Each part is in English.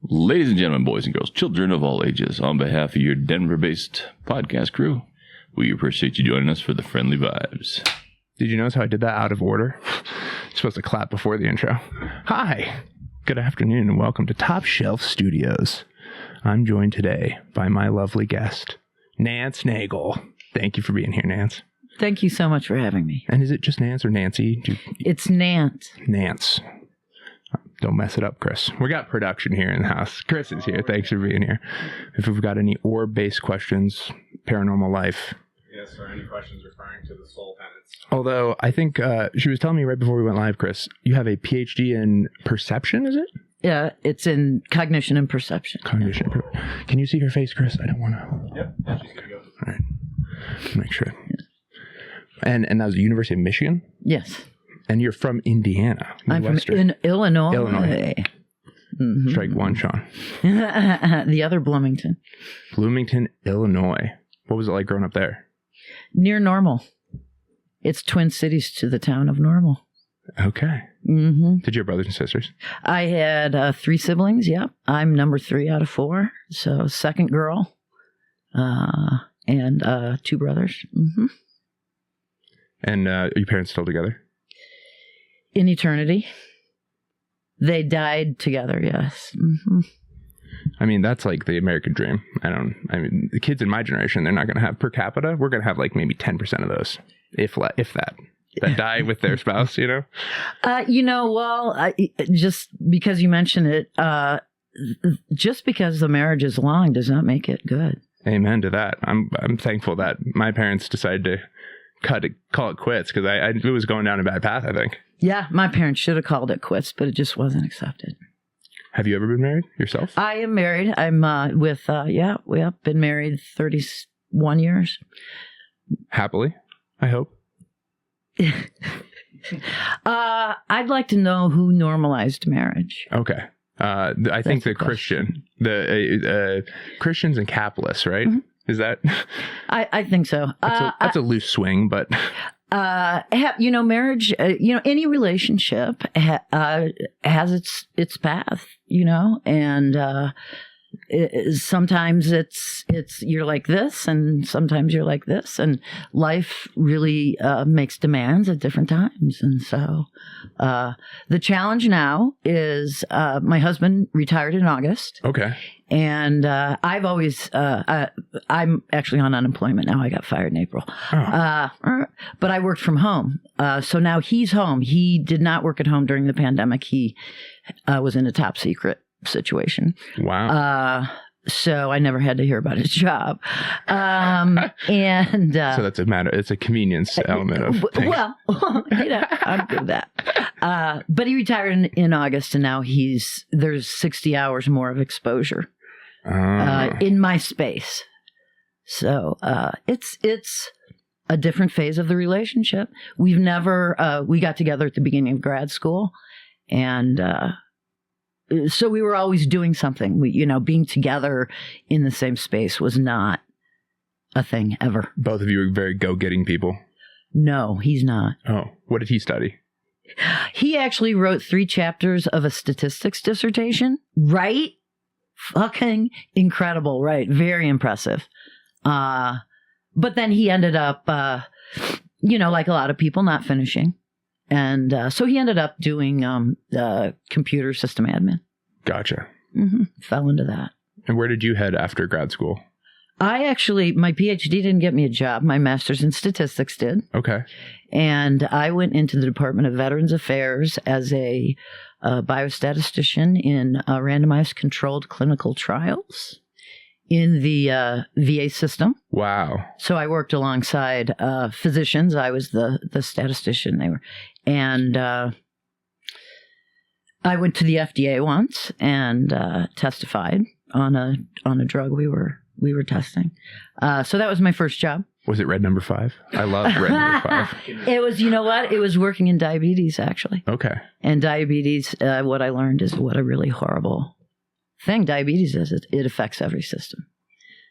Ladies and gentlemen, boys and girls, children of all ages, on behalf of your Denver-based podcast crew, we appreciate you joining us for the Friendly Vibes. Did you notice how I did that out of order? You're supposed to clap before the intro. Hi, good afternoon, and welcome to Top Shelf Studios. I'm joined today by my lovely guest, Nance Nagel. Thank you for being here, Nance. Thank you so much for having me. And is it just Nance or Nancy? It's Nance. Nance. Don't mess it up, Chris. We got production here in the house. Chris is here. Thanks for being here. If we've got any orb-based questions, paranormal life. Yes, or any questions referring to the soul tenets. Although, I think she was telling me right before we went live, Chris, you have a PhD in perception, is it? Yeah, it's in cognition and perception. Cognition. Can you see her face, Chris? I don't want to. Yep, she's going to go. All right. Make sure. And that was the University of Michigan? Yes. And you're from Indiana. I'm from Illinois. Mm-hmm. Strike one, Sean. The other Bloomington. Bloomington, Illinois. What was it like growing up there? Near Normal. It's Twin Cities to the town of Normal. Okay. Mm-hmm. Did you have brothers and sisters? I had 3 siblings, yep. I'm number 3 out of 4. So second girl. And 2 brothers. Mm-hmm. And are your parents still together? In eternity. They died together, yes. Mm-hmm. I mean, that's like the American dream. The kids in my generation, they're not going to have per capita. We're going to have like maybe 10% of those, if that die with their spouse, you know? Just because you mention it, just because the marriage is long does not make it good. Amen to that. I'm thankful that my parents decided to call it quits because it was going down a bad path, I think. Yeah, my parents should have called it quits, but it just wasn't accepted. Have you ever been married yourself? I am married. I'm we have been married 31 years. Happily, I hope. I'd like to know who normalized marriage. Okay. I think the Christian, Christians and capitalists, right? Mm-hmm. Is that? I think so. That's a loose swing, but. Marriage, any relationship has its path, and sometimes it's you're like this, and sometimes you're like this, and life really makes demands at different times. And so the challenge now is my husband retired in August. Okay. And I've always, I'm actually on unemployment now. I got fired in April. Oh. But I worked from home. So now he's home. He did not work at home during the pandemic. He was in a top secret situation. Wow. So I never had to hear about his job. So that's it's a convenience element of things. Well, I'm good with that. But he retired in August, and now there's 60 hours more of exposure in my space. So it's a different phase of the relationship. We got together at the beginning of grad school, and so we were always doing something. Being together in the same space was not a thing ever. Both of you were very go-getting people. No, he's not. Oh, what did he study? He actually wrote 3 chapters of a statistics dissertation. Right? Fucking incredible, right? Very impressive. But then he ended up, like a lot of people, not finishing. And so he ended up doing computer system admin. Gotcha. Mm-hmm. Fell into that. And where did you head after grad school? My PhD didn't get me a job. My master's in statistics did. Okay. And I went into the Department of Veterans Affairs as a biostatistician in randomized controlled clinical trials in the VA system. Wow. So I worked alongside physicians. I was the statistician. And I went to the FDA once and testified on a drug we were testing. So that was my first job. Was it red number 5? I love red number 5. It was, it was working in diabetes, actually. Okay. And diabetes, what I learned is what a really horrible thing diabetes is. It affects every system.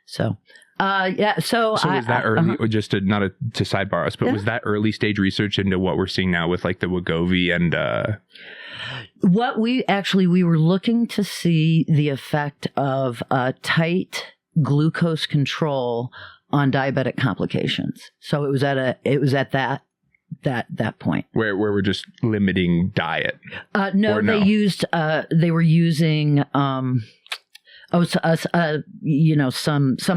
So Yeah. So was that early, or just to sidebar us, but was that early stage research into what we're seeing now with like the Wegovy and what we were looking to see the effect of tight glucose control on diabetic complications. So it was at that point where we're just limiting diet. No, they were using some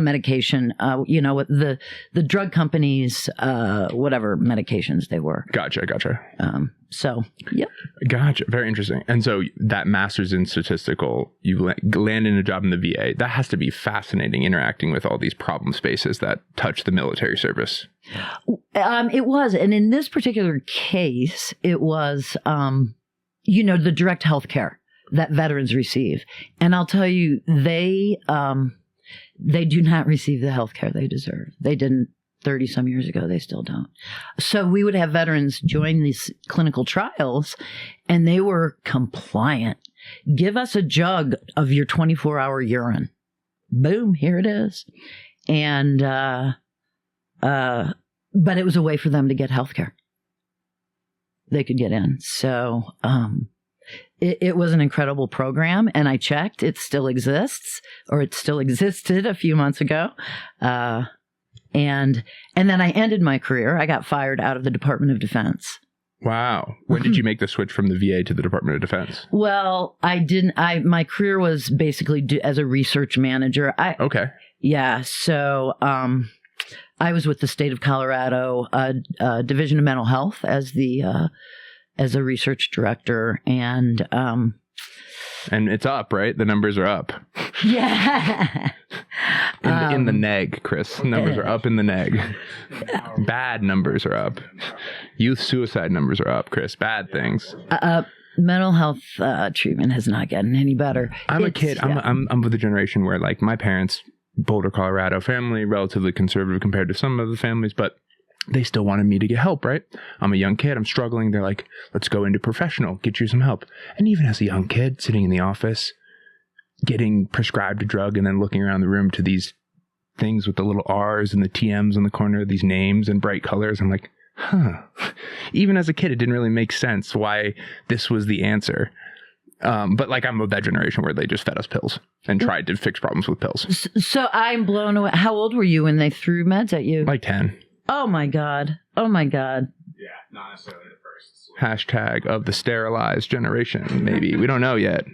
medication, the drug companies, whatever medications they were. Gotcha. Yep. Gotcha. Very interesting. And so that master's in statistical, you land in a job in the VA. That has to be fascinating, interacting with all these problem spaces that touch the military service. It was. And in this particular case, it was, the direct health care that veterans receive. And I'll tell you, they do not receive the health care they deserve. They didn't 30 some years ago. They still don't. So we would have veterans join these clinical trials and they were compliant. Give us a jug of your 24-hour urine. Boom, here it is. And, but it was a way for them to get health care. They could get in. So, it was an incredible program, and I checked. It still exists, or it still existed a few months ago. And then I ended my career. I got fired out of the Department of Defense. Wow. When did you make the switch from the VA to the Department of Defense? Well, I didn't. My career was basically as a research manager. Okay. Yeah. So I was with the state of Colorado Division of Mental Health as a research director, and it's up, right? The numbers are up. Yeah. In the neg, Chris. Numbers are up in the neg. Bad numbers are up. Youth suicide numbers are up, Chris. Bad things. Mental health treatment has not gotten any better. I'm a kid. Yeah. I'm of the generation where, like, my parents, Boulder, Colorado family, relatively conservative compared to some of the families, but they still wanted me to get help, right? I'm a young kid. I'm struggling. They're like, let's go into professional, get you some help. And even as a young kid sitting in the office, getting prescribed a drug and then looking around the room to these things with the little R's and the TMs on the corner, these names and bright colors. I'm like, even as a kid, it didn't really make sense why this was the answer. But like, I'm of that generation where they just fed us pills and tried to fix problems with pills. So I'm blown away. How old were you when they threw meds at you? Like 10. Oh my God. Yeah, not necessarily the first. Hashtag of the sterilized generation, maybe. We don't know yet.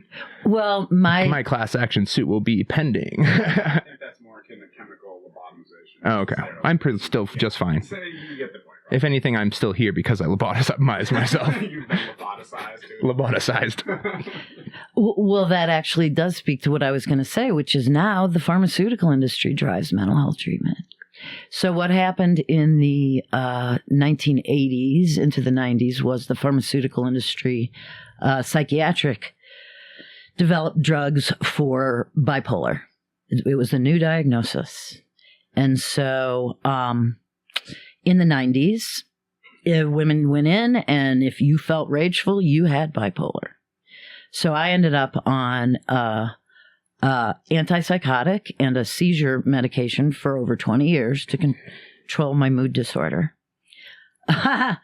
Well, my class action suit will be pending. I think that's more akin to chemical lobotomization. Oh, okay. I'm still just fine. So you get the point. Right? If anything, I'm still here because I lobotomized myself. You've been lobotomized, too. Lobotomized. Well, that actually does speak to what I was going to say, which is now the pharmaceutical industry drives mental health treatment. So what happened in the 1980s into the 90s was the pharmaceutical industry, psychiatric, developed drugs for bipolar. It was the new diagnosis. And so in the 90s, women went in, and if you felt rageful, you had bipolar. So I ended up on antipsychotic and a seizure medication for over 20 years to control my mood disorder. I'm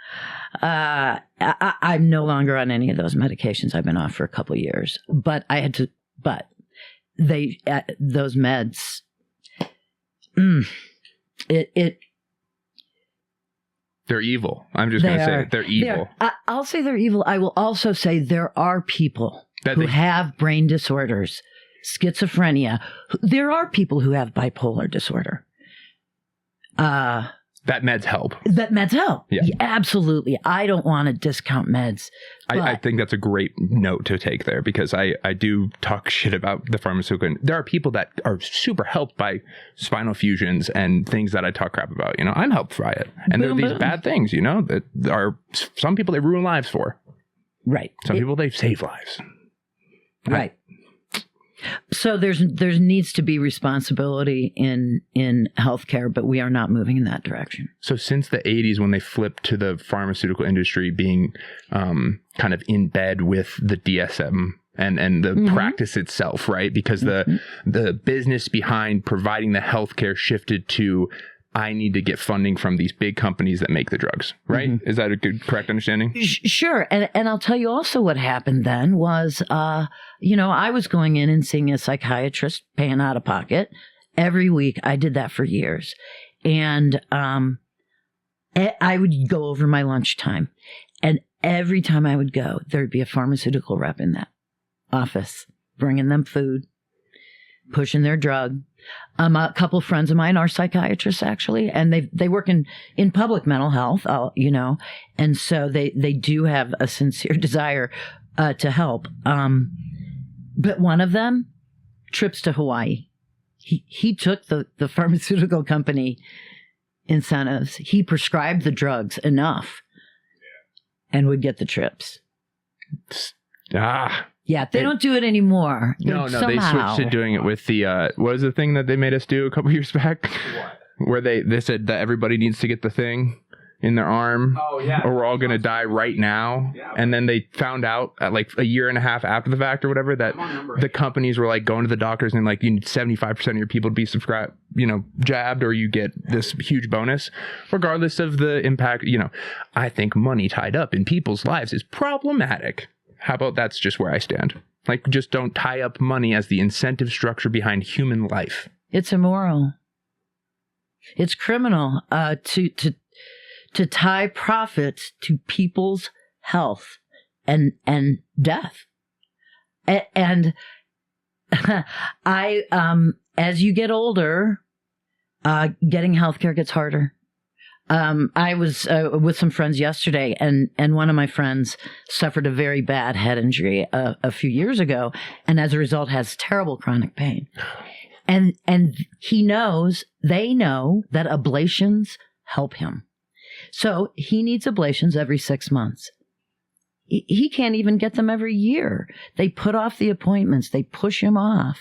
no longer on any of those medications. I've been off for a couple of years, but those meds, they're evil. I'm just going to say they're evil. I'll say they're evil. I will also say there are people who have brain disorders, schizophrenia. There are people who have bipolar disorder. That meds help. Yeah. Absolutely. I don't want to discount meds. I think that's a great note to take there, because I do talk shit about the pharmaceutical. There are people that are super helped by spinal fusions and things that I talk crap about. You know, I'm helped by it. And there are these bad things, you know, that are some people they ruin lives for. Right. Some people they save lives. Right. So there needs to be responsibility in healthcare, but we are not moving in that direction. So since the 80s, when they flipped to the pharmaceutical industry being kind of in bed with the DSM and the practice itself, right? Because the business behind providing the healthcare shifted to, I need to get funding from these big companies that make the drugs, right? Is that a good, correct understanding? Sure. And I'll tell you also what happened then was, I was going in and seeing a psychiatrist, paying out of pocket every week. I did that for years. And I would go over my lunchtime. And every time I would go, there'd be a pharmaceutical rep in that office, bringing them food, pushing their drug. A couple of friends of mine are psychiatrists, actually, and they work in public mental health, and so they do have a sincere desire to help. But one of them, trips to Hawaii. He took the pharmaceutical company incentives. He prescribed the drugs enough and would get the trips. Yeah, they don't do it anymore. No, they switched to doing it with the, what was the thing that they made us do a couple years back? What? Where they said that everybody needs to get the thing in their arm. Oh, yeah. Or we're all going to die right now. Yeah. And then they found out at like a year and a half after the fact or whatever that the companies were like going to the doctors and like, you need 75% of your people to be subscribed, jabbed, or you get this huge bonus, regardless of the impact. I think money tied up in people's lives is problematic. How about that's just where I stand? Like, just don't tie up money as the incentive structure behind human life. It's immoral. It's criminal to tie profits to people's health and death. And as you get older, getting healthcare gets harder. I was with some friends yesterday, and one of my friends suffered a very bad head injury a few years ago, and as a result has terrible chronic pain. And they know that ablations help him. So he needs ablations every 6 months. He can't even get them every year. They put off the appointments. They push him off.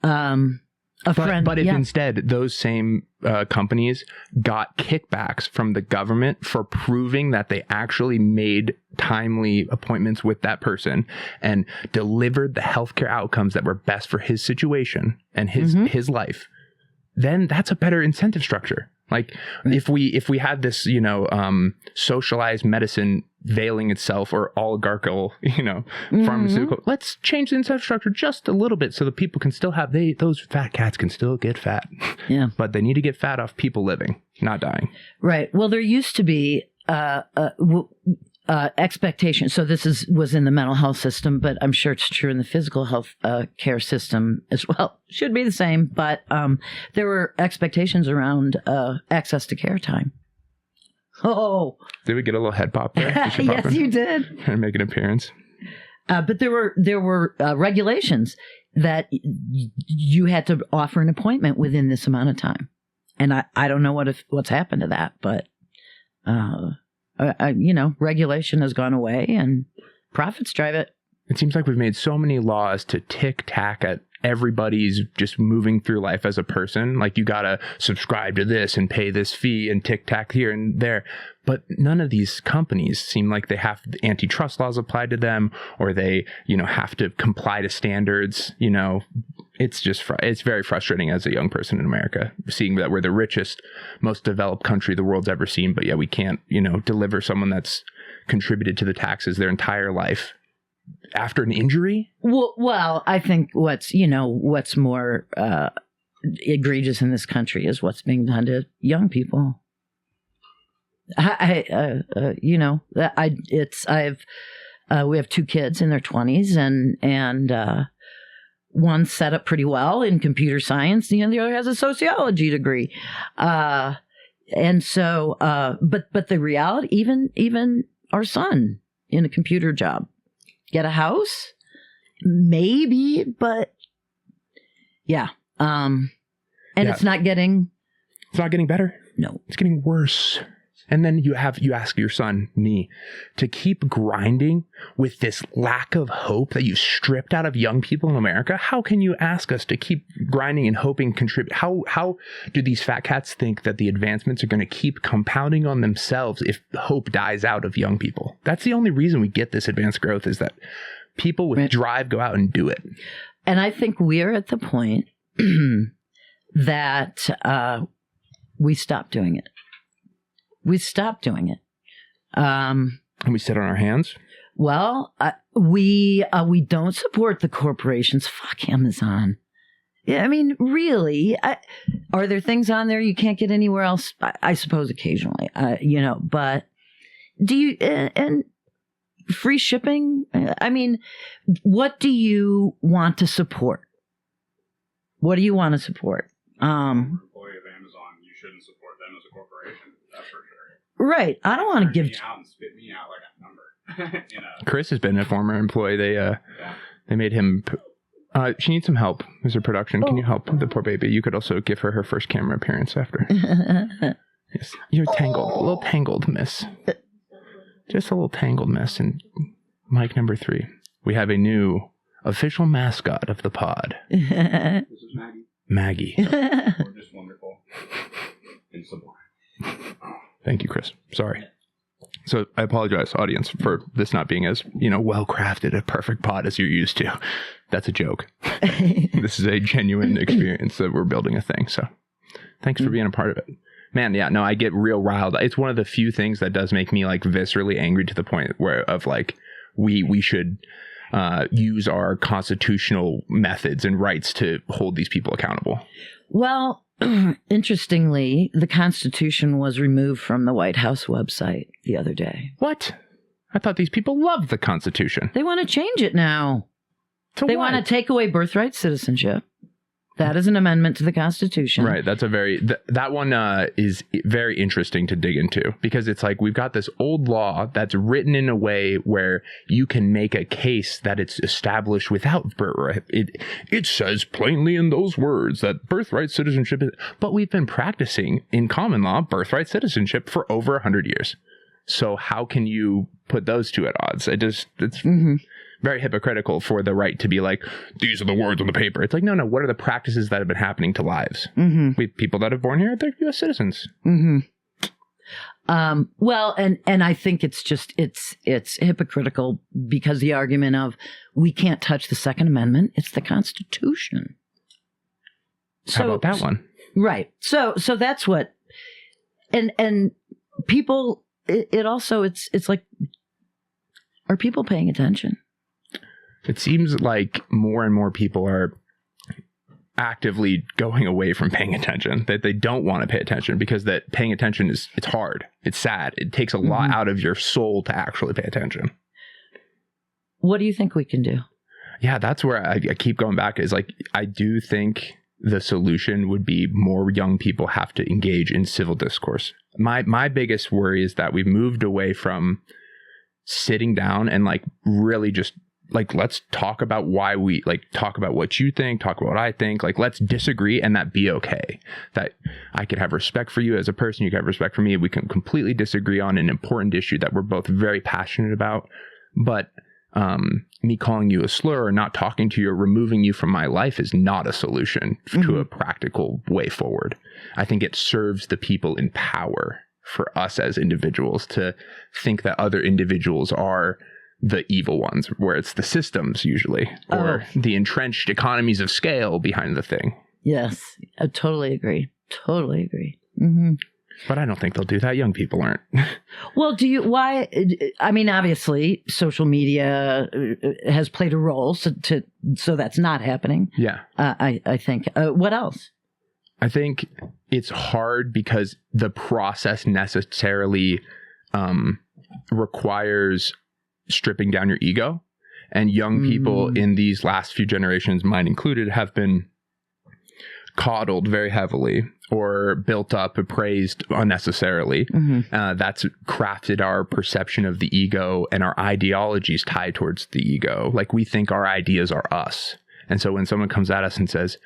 But if instead those same companies got kickbacks from the government for proving that they actually made timely appointments with that person and delivered the healthcare outcomes that were best for his situation and his life, then that's a better incentive structure. Like if we had this, socialized medicine veiling itself or oligarchical, pharmaceutical, let's change the incentive structure just a little bit so that people can still have, those fat cats can still get fat. Yeah. But they need to get fat off people living, not dying. Right. Well, there used to be expectation. So this was in the mental health system, but I'm sure it's true in the physical health care system as well. Should be the same, but there were expectations around access to care time. Oh, did we get a little head pop there? Yes, you did. And make an appearance. But there were regulations that you had to offer an appointment within this amount of time, and I don't know what's happened to that, but. Regulation has gone away and profits drive it. It seems like we've made so many laws to tick-tack at everybody's just moving through life as a person. Like, you got to subscribe to this and pay this fee and tick-tack here and there. But none of these companies seem like they have antitrust laws applied to them, or they, have to comply to standards. It's just, it's very frustrating as a young person in America, seeing that we're the richest, most developed country the world's ever seen, but yet we can't, deliver someone that's contributed to the taxes their entire life after an injury. Well, I think what's more egregious in this country is what's being done to young people. We have two kids in their 20s, and one set up pretty well in computer science. The other has a sociology degree. And so, but the reality, even our son in a computer job, get a house, maybe, but yeah. It's not getting better. No, it's getting worse. And then you ask your son, me, to keep grinding with this lack of hope that you stripped out of young people in America. How can you ask us to keep grinding and hoping, contribute? How do these fat cats think that the advancements are going to keep compounding on themselves if hope dies out of young people? That's the only reason we get this advanced growth, is that people with drive go out and do it. And I think we're at the point that we stopped doing it. We stopped doing it. And we sit on our hands? Well, we don't support the corporations. Fuck Amazon. Yeah, I mean, really, are there things on there you can't get anywhere else? I suppose occasionally, but do you, and free shipping? I mean, what do you want to support? What do you want to support? Employee of Amazon, you shouldn't support them as a corporation. That's for sure. Right. I don't want to give. Me out and spit me out like a number. Chris has been a former employee. They made him. She needs some help. Mr. Production, can you help the poor baby? You could also give her first camera appearance after. Yes, you're tangled, a little tangled, miss. Just a little tangled, miss. And mic number 3, we have a new official mascot of the pod. This is Maggie. Maggie. We're just wonderful and sublime. Thank you, Chris. Sorry. So I apologize, audience, for this not being as, well-crafted a perfect pod as you're used to. That's a joke. This is a genuine experience that we're building a thing. So thanks for being a part of it. Man, yeah, no, I get real riled. It's one of the few things that does make me like viscerally angry to the point where of like we should use our constitutional methods and rights to hold these people accountable. Well, interestingly, the Constitution was removed from the White House website the other day. What? I thought these people loved the Constitution. They want to change it now. They want to take away birthright citizenship. That is an amendment to the Constitution. Right. That's that one is very interesting to dig into, because it's like we've got this old law that's written in a way where you can make a case that it's established without birthright. It says plainly in those words that birthright citizenship is, but we've been practicing in common law birthright citizenship for over 100 years. So how can you put those two at odds? It's very hypocritical for the right to be like, these are the words on the paper. It's like, no, what are the practices that have been happening to lives? We people that are born here, they're U.S. citizens. Well, and I think it's just, it's hypocritical because the argument of we can't touch the Second Amendment. It's the Constitution. How about that one? Right. So that's what, and people, it also, it's like, are people paying attention? It seems like more and more people are actively going away from paying attention, that they don't want to pay attention because that paying attention it's hard. It's sad. It takes a lot out of your soul to actually pay attention. What do you think we can do? Yeah, that's where I keep going back is like, I do think the solution would be more young people have to engage in civil discourse. My biggest worry is that we've moved away from sitting down and like really just like, let's talk about why we like talk about what you think, talk about what I think, like, let's disagree and that be okay. That I could have respect for you as a person. You could have respect for me. We can completely disagree on an important issue that we're both very passionate about. But me calling you a slur or not talking to you or removing you from my life is not a solution to a practical way forward. I think it serves the people in power for us as individuals to think that other individuals are the evil ones, where it's the systems usually, or the entrenched economies of scale behind the thing. Yes, I totally agree. Totally agree. But I don't think they'll do that. Young people aren't. Well, I mean, obviously, social media has played a role, so that's not happening. Yeah. I think. What else? I think it's hard because the process necessarily requires stripping down your ego, and young people in these last few generations, mine included, have been coddled very heavily or built up and praised unnecessarily. That's crafted our perception of the ego, and our ideologies tied towards the ego. Like, we think our ideas are us. And so when someone comes at us and says,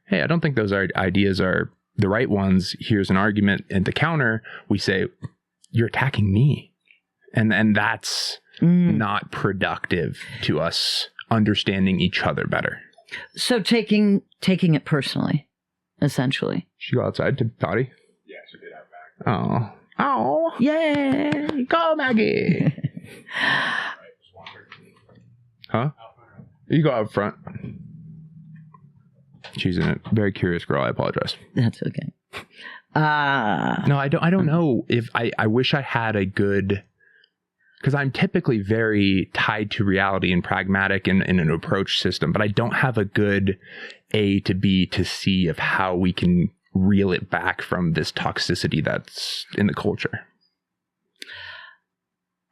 hey, I don't think those ideas are the right ones, here's an argument, and the counter, we say, you're attacking me. And that's not productive to us understanding each other better. So taking it personally, essentially. Should you go outside to potty? Yeah, she did out back. Oh. Yay! Go, Maggie. Huh? You go out front. She's a very curious girl. I apologize. That's okay. No, I don't know if I wish I had a good, because I'm typically very tied to reality and pragmatic in an approach system, but I don't have a good A to B to C of how we can reel it back from this toxicity that's in the culture.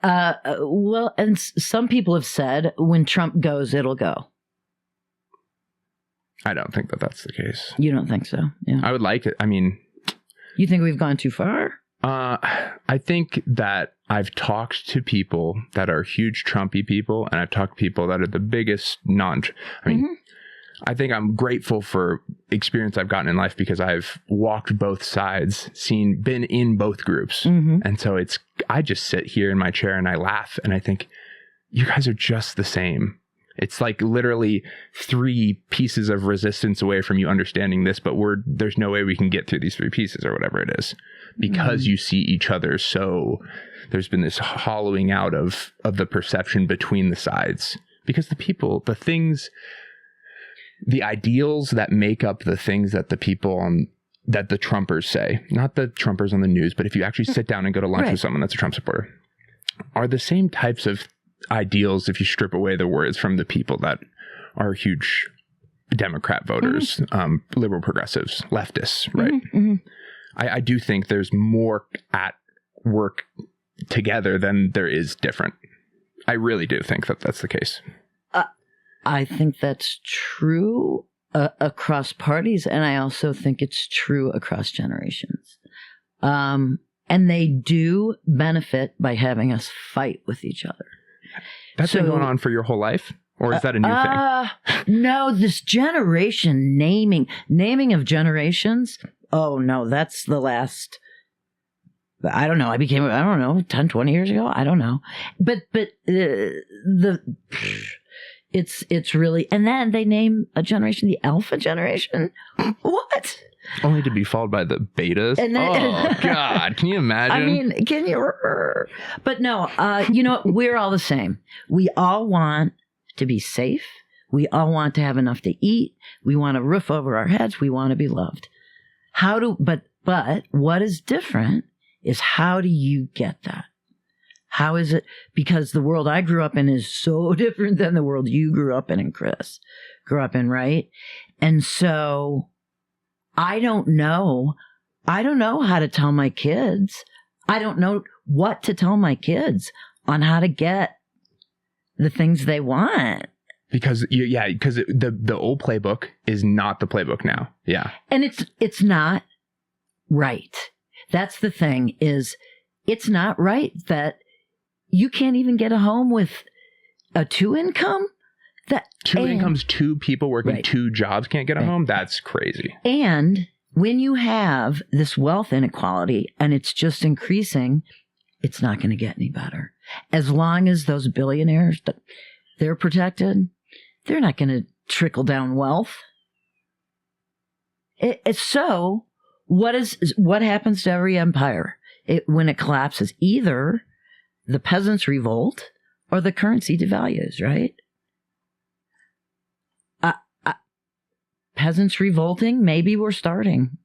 Well, and some people have said when Trump goes, it'll go. I don't think that that's the case. You don't think so? Yeah. I would like it. I mean, you think we've gone too far? I think that I've talked to people that are huge Trumpy people, and I've talked to people that are the biggest I think I'm grateful for experience I've gotten in life because I've walked both sides, been in both groups. And so I just sit here in my chair and I laugh and I think, you guys are just the same. It's like literally 3 pieces of resistance away from you understanding this, but there's no way we can get through these 3 pieces or whatever it is because you see each other. So there's been this hollowing out of the perception between the sides because the people, the things, the ideals that make up the things that the people that the Trumpers say, not the Trumpers on the news, but if you actually sit down and go to lunch with someone that's a Trump supporter, are the same types of ideals if you strip away the words from the people that are huge Democrat voters, liberal progressives, leftists, right? I do think there's more at work together than there is different. I really do think that that's the case. I think that's true across parties, and I also think it's true across generations. And they do benefit by having us fight with each other. That's been going on for your whole life? Or is that a new thing? No, this generation naming of generations. Oh, no, that's the last... I don't know. 10, 20 years ago. I don't know. But it's really, and then they name a generation the Alpha generation. What? Only to be followed by the betas. And then, oh God, can you imagine? I mean, can you? But no, you know, we're all the same. We all want to be safe. We all want to have enough to eat. We want a roof over our heads. We want to be loved. But what is different is how do you get that? How is it? Because the world I grew up in is so different than the world you grew up in and Chris grew up in, right? And so I don't know how to tell my kids. I don't know what to tell my kids on how to get the things they want. Because the old playbook is not the playbook now. Yeah. And it's not right. That's the thing, is it's not right that you can't even get a home with a 2 income. Incomes, 2 people working 2 jobs can't get a home. That's crazy. And when you have this wealth inequality and it's just increasing, it's not going to get any better. As long as those billionaires, they're protected, they're not going to trickle down wealth. So what happens to every empire when it collapses? Either the peasants revolt or the currency devalues, right? Peasants revolting, maybe we're starting.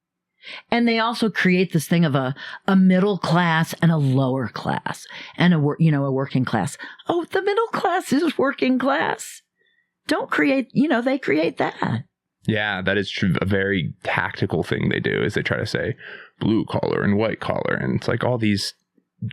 And they also create this thing of a middle class and a lower class and a working class. Oh, the middle class is working class. Don't create, they create that. Yeah, that is true. A very tactical thing they do is they try to say blue collar and white collar. And it's like all these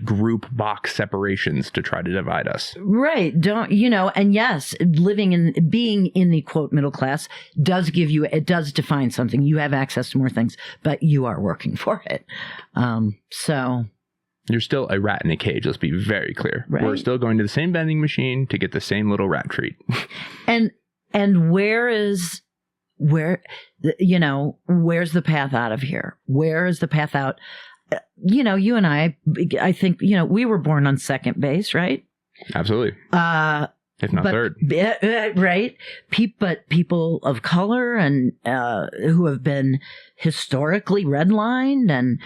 group box separations to try to divide us. Right. And yes, being in the quote middle class does define something. You have access to more things, but you are working for it. So you're still a rat in a cage. Let's be very clear. Right. We're still going to the same vending machine to get the same little rat treat. And where's the path out of here? Where is the path out you know, you and I think, you know, we were born on second base, right? Absolutely. If not third. Right. But people of color and who have been historically redlined and,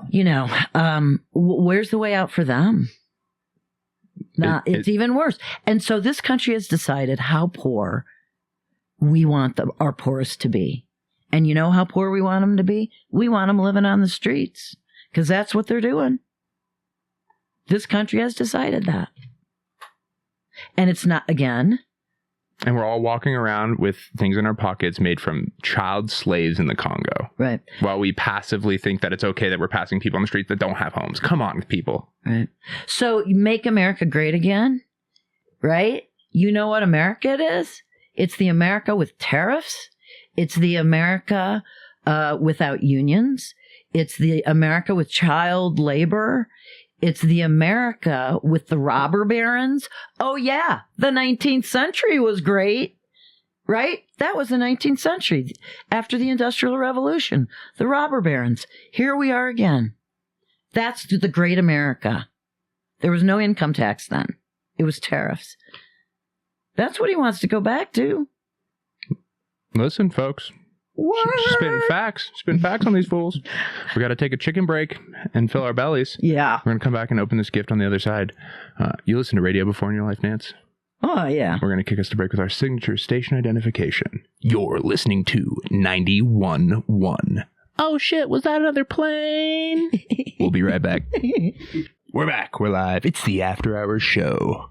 you know, where's the way out for them? It's even worse. And so this country has decided how poor we want our poorest to be. And you know how poor we want them to be? We want them living on the streets because that's what they're doing. This country has decided that. And it's not, again. And we're all walking around with things in our pockets made from child slaves in the Congo. Right. While we passively think that it's okay that we're passing people on the streets that don't have homes. Come on, people. Right. So make America great again, right? You know what America it is? It's the America with tariffs. It's the America without unions. It's the America with child labor. It's the America with the robber barons. Oh, yeah, the 19th century was great, right? That was the 19th century. After the Industrial Revolution, the robber barons. Here we are again. That's the great America. There was no income tax then. It was tariffs. That's what he wants to go back to. Listen, folks. Spitting facts on these fools. We got to take a chicken break and fill our bellies. Yeah. We're going to come back and open this gift on the other side. You listen to radio before in your life, Nance? Oh, yeah. We're going to kick us to break with our signature station identification. You're listening to 91.1. Oh, shit. Was that another plane? We'll be right back. We're back. We're live. It's the After Hours Show.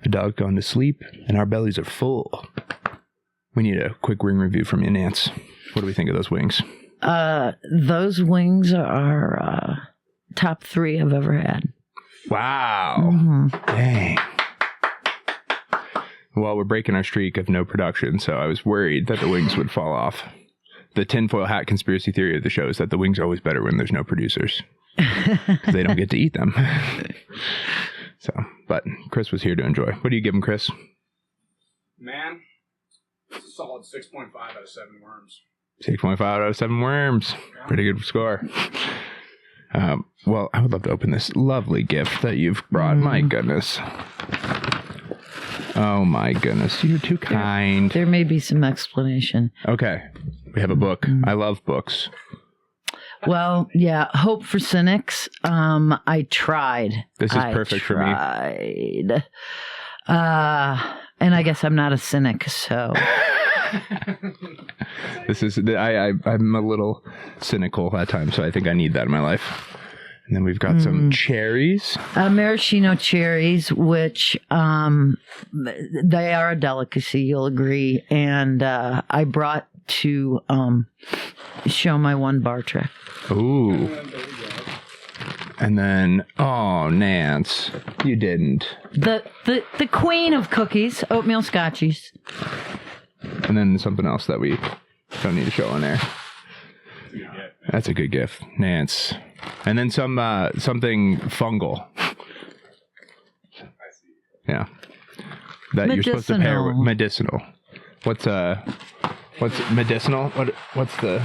The dog's gone to sleep, and our bellies are full. We need a quick wing review from you, Nance. What do we think of those wings? Those wings are top 3 I've ever had. Wow. Mm-hmm. Dang. Well, we're breaking our streak of no production, so I was worried that the wings would fall off. The tinfoil hat conspiracy theory of the show is that the wings are always better when there's no producers. They don't get to eat them. So, but Chris was here to enjoy. What do you give him, Chris? Man, it's a solid 6.5 out of 7 worms. 6.5 out of 7 worms. Pretty good score. Well, I would love to open this lovely gift that you've brought. My goodness. Oh, my goodness. You're too kind. There may be some explanation. Okay. We have a book. I love books. Well, yeah, Hope for Cynics. I tried. This is perfect for me. And I guess I'm not a cynic, so. This is I'm a little cynical at times, so I think I need that in my life. And then we've got some cherries. Maraschino cherries, which they are a delicacy, you'll agree. And I brought to show my 1 bar trick. Ooh. And then, oh, Nance, you didn't. The queen of cookies, oatmeal scotchies. And then something else that we don't need to show on there. That's a good gift, Nance. And then something fungal. Yeah. That medicinal. You're supposed to pair with medicinal. What's medicinal? What's the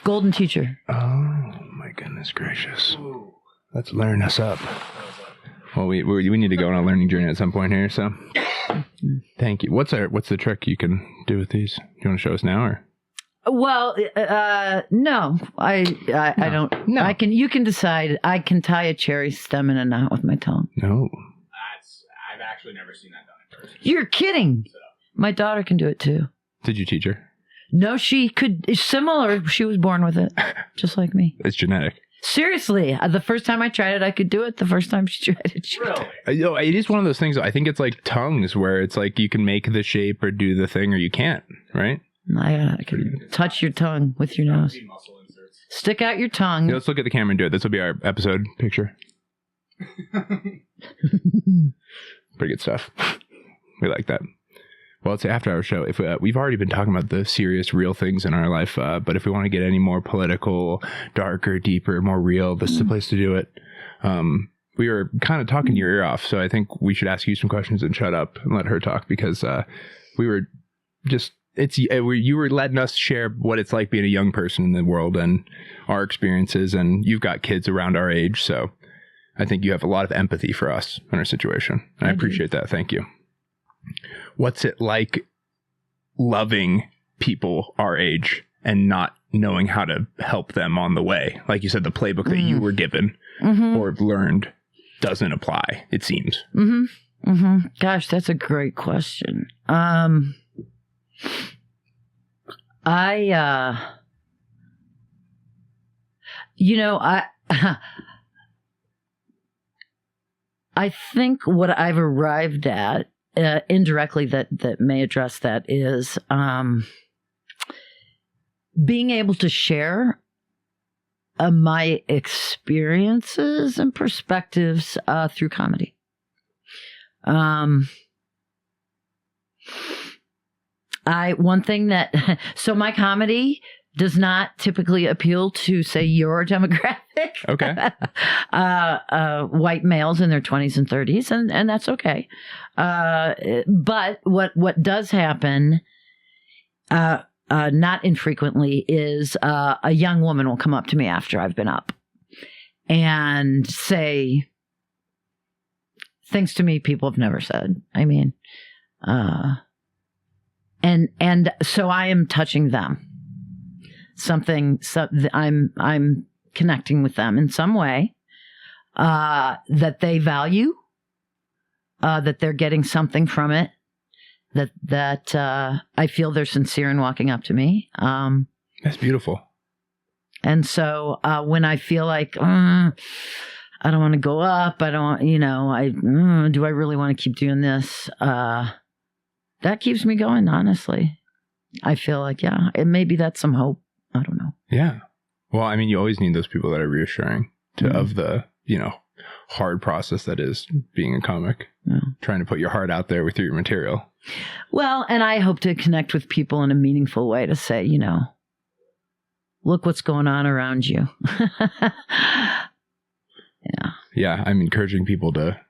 golden teacher? Oh my goodness gracious! Let's learn us up. Well, we need to go on a learning journey at some point here. So, thank you. What's the trick you can do with these? You want to show us now, or? Well, no, I don't. No, you can decide. I can tie a cherry stem in a knot with my tongue. No, I've actually never seen that done in person. You're kidding. So. My daughter can do it too. Did you teach her? No, she could. It's similar. She was born with it, just like me. It's genetic. Seriously, the first time I tried it, I could do it. The first time she tried it, really? It is one of those things. I think it's like tongues, where it's like you can make the shape or do the thing, or you can't. Right? I can touch your tongue with your nose. Stick out your tongue. Yeah, let's look at the camera and do it. This will be our episode picture. Pretty good stuff. We like that. Well, it's after our show. If we've already been talking about the serious, real things in our life, but if we want to get any more political, darker, deeper, more real, this is the place to do it. We were kind of talking your ear off, so I think we should ask you some questions and shut up and let her talk, because we were just you were letting us share what it's like being a young person in the world and our experiences, and you've got kids around our age, so I think you have a lot of empathy for us in our situation. And I appreciate that. Thank you. What's it like loving people our age and not knowing how to help them on the way? Like you said, the playbook that you were given or have learned doesn't apply, it seems. Gosh, that's a great question. I think what I've arrived at indirectly that may address that is being able to share my experiences and perspectives through comedy. So my comedy does not typically appeal to, say, your demographic. Okay. White males in their 20s and 30s, and that's okay. But what does happen, not infrequently, is a young woman will come up to me after I've been up and say things to me people have never said. I mean, and so I am touching them. I'm connecting with them in some way that they value, that they're getting something from it, that I feel they're sincere in walking up to me. That's beautiful. And so when I feel like I don't want to go up, I don't, do I really want to keep doing this? That keeps me going, honestly. I feel like, maybe that's some hope. I don't know. Yeah. Well, I mean, you always need those people that are reassuring of the, hard process that is being a comic, trying to put your heart out there with your material. Well, and I hope to connect with people in a meaningful way to say, look what's going on around you. Yeah. Yeah. I'm encouraging people to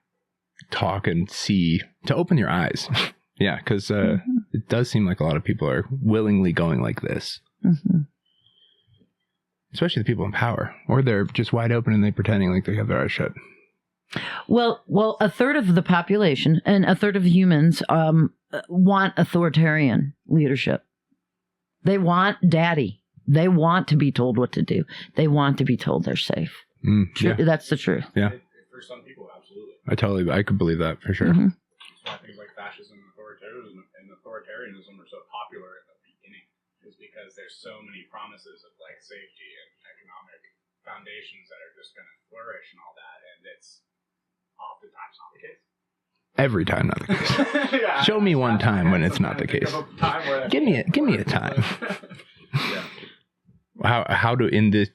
talk and see, to open your eyes. Yeah. Because it does seem like a lot of people are willingly going like this. Especially the people in power, or they're just wide open and they're pretending like they have their eyes shut. Well, a third of the population and a third of humans want authoritarian leadership. They want daddy. They want to be told what to do. They want to be told they're safe. Yeah. That's the truth. Yeah. For some people, absolutely. I could believe that for sure. That's why things like fascism and authoritarianism are so popular at the beginning, is because there's so many promises of like safety and economic foundations that are just going to flourish and all that, and it's oftentimes not the case. Every time not the case. Yeah, show me one time when it's not the case. Give me a time. How do, in the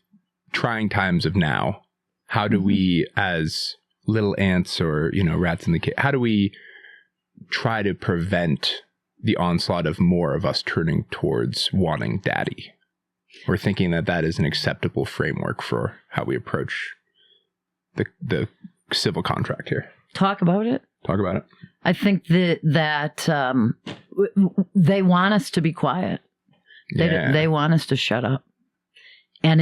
trying times of now, how do we, as little ants or rats in the cage, how do we try to prevent the onslaught of more of us turning towards wanting daddy, or thinking that is an acceptable framework for how we approach the civil contract here? Talk about it. I think that they want us to be quiet. They want us to shut up. And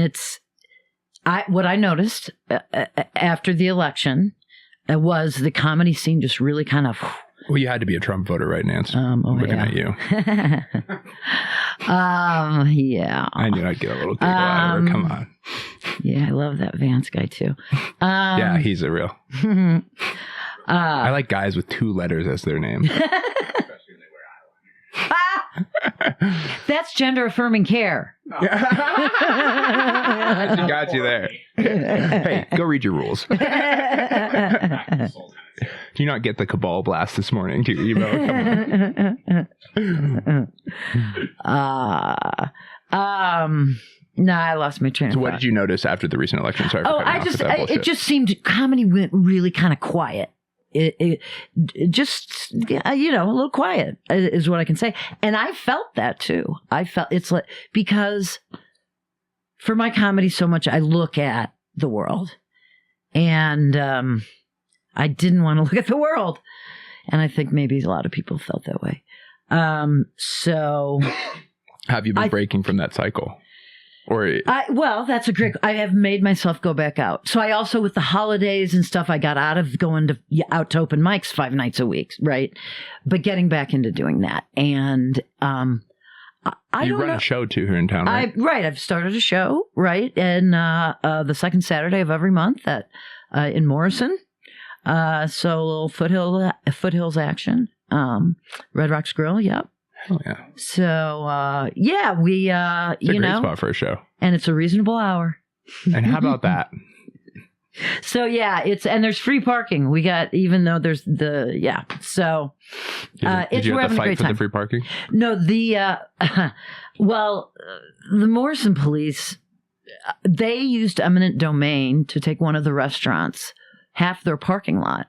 what I noticed after the election was the comedy scene just really kind of... Well, you had to be a Trump voter, right, Nance? Looking at you. Yeah. I knew I'd get a little giggle out of her. Come on. Yeah, I love that Vance guy, too. Yeah, he's a real... I like guys with 2 letters as their name. Especially when they wear eyeliner. That's gender-affirming care. She got you there. Hey, go read your rules. Do you not get the cabal blast this morning to your email? No, I lost my train of thought. So what did you notice after the recent election? Sorry it just seemed comedy went really kind of quiet. It just, a little quiet is what I can say. And I felt that too. It's like, because for my comedy so much, I look at the world, and I didn't want to look at the world. And I think maybe a lot of people felt that way. So have you been breaking from that cycle? Or well, that's a great. I have made myself go back out. So I also, with the holidays and stuff, I got out of going out to open mics 5 nights a week, right? But getting back into doing that, and you run a show too here in town, right? I've started a show, right, and the second Saturday of every month in Morrison. So a little foothills action, Red Rocks Grill, yep. Hell yeah. So we it's a great spot for a show, and it's a reasonable hour. And how about that? So and there's free parking. We got, even though there's so did you we're have to having a fight great for time. the free parking? No, the Morrison police, they used eminent domain to take one of the restaurants, half their parking lot,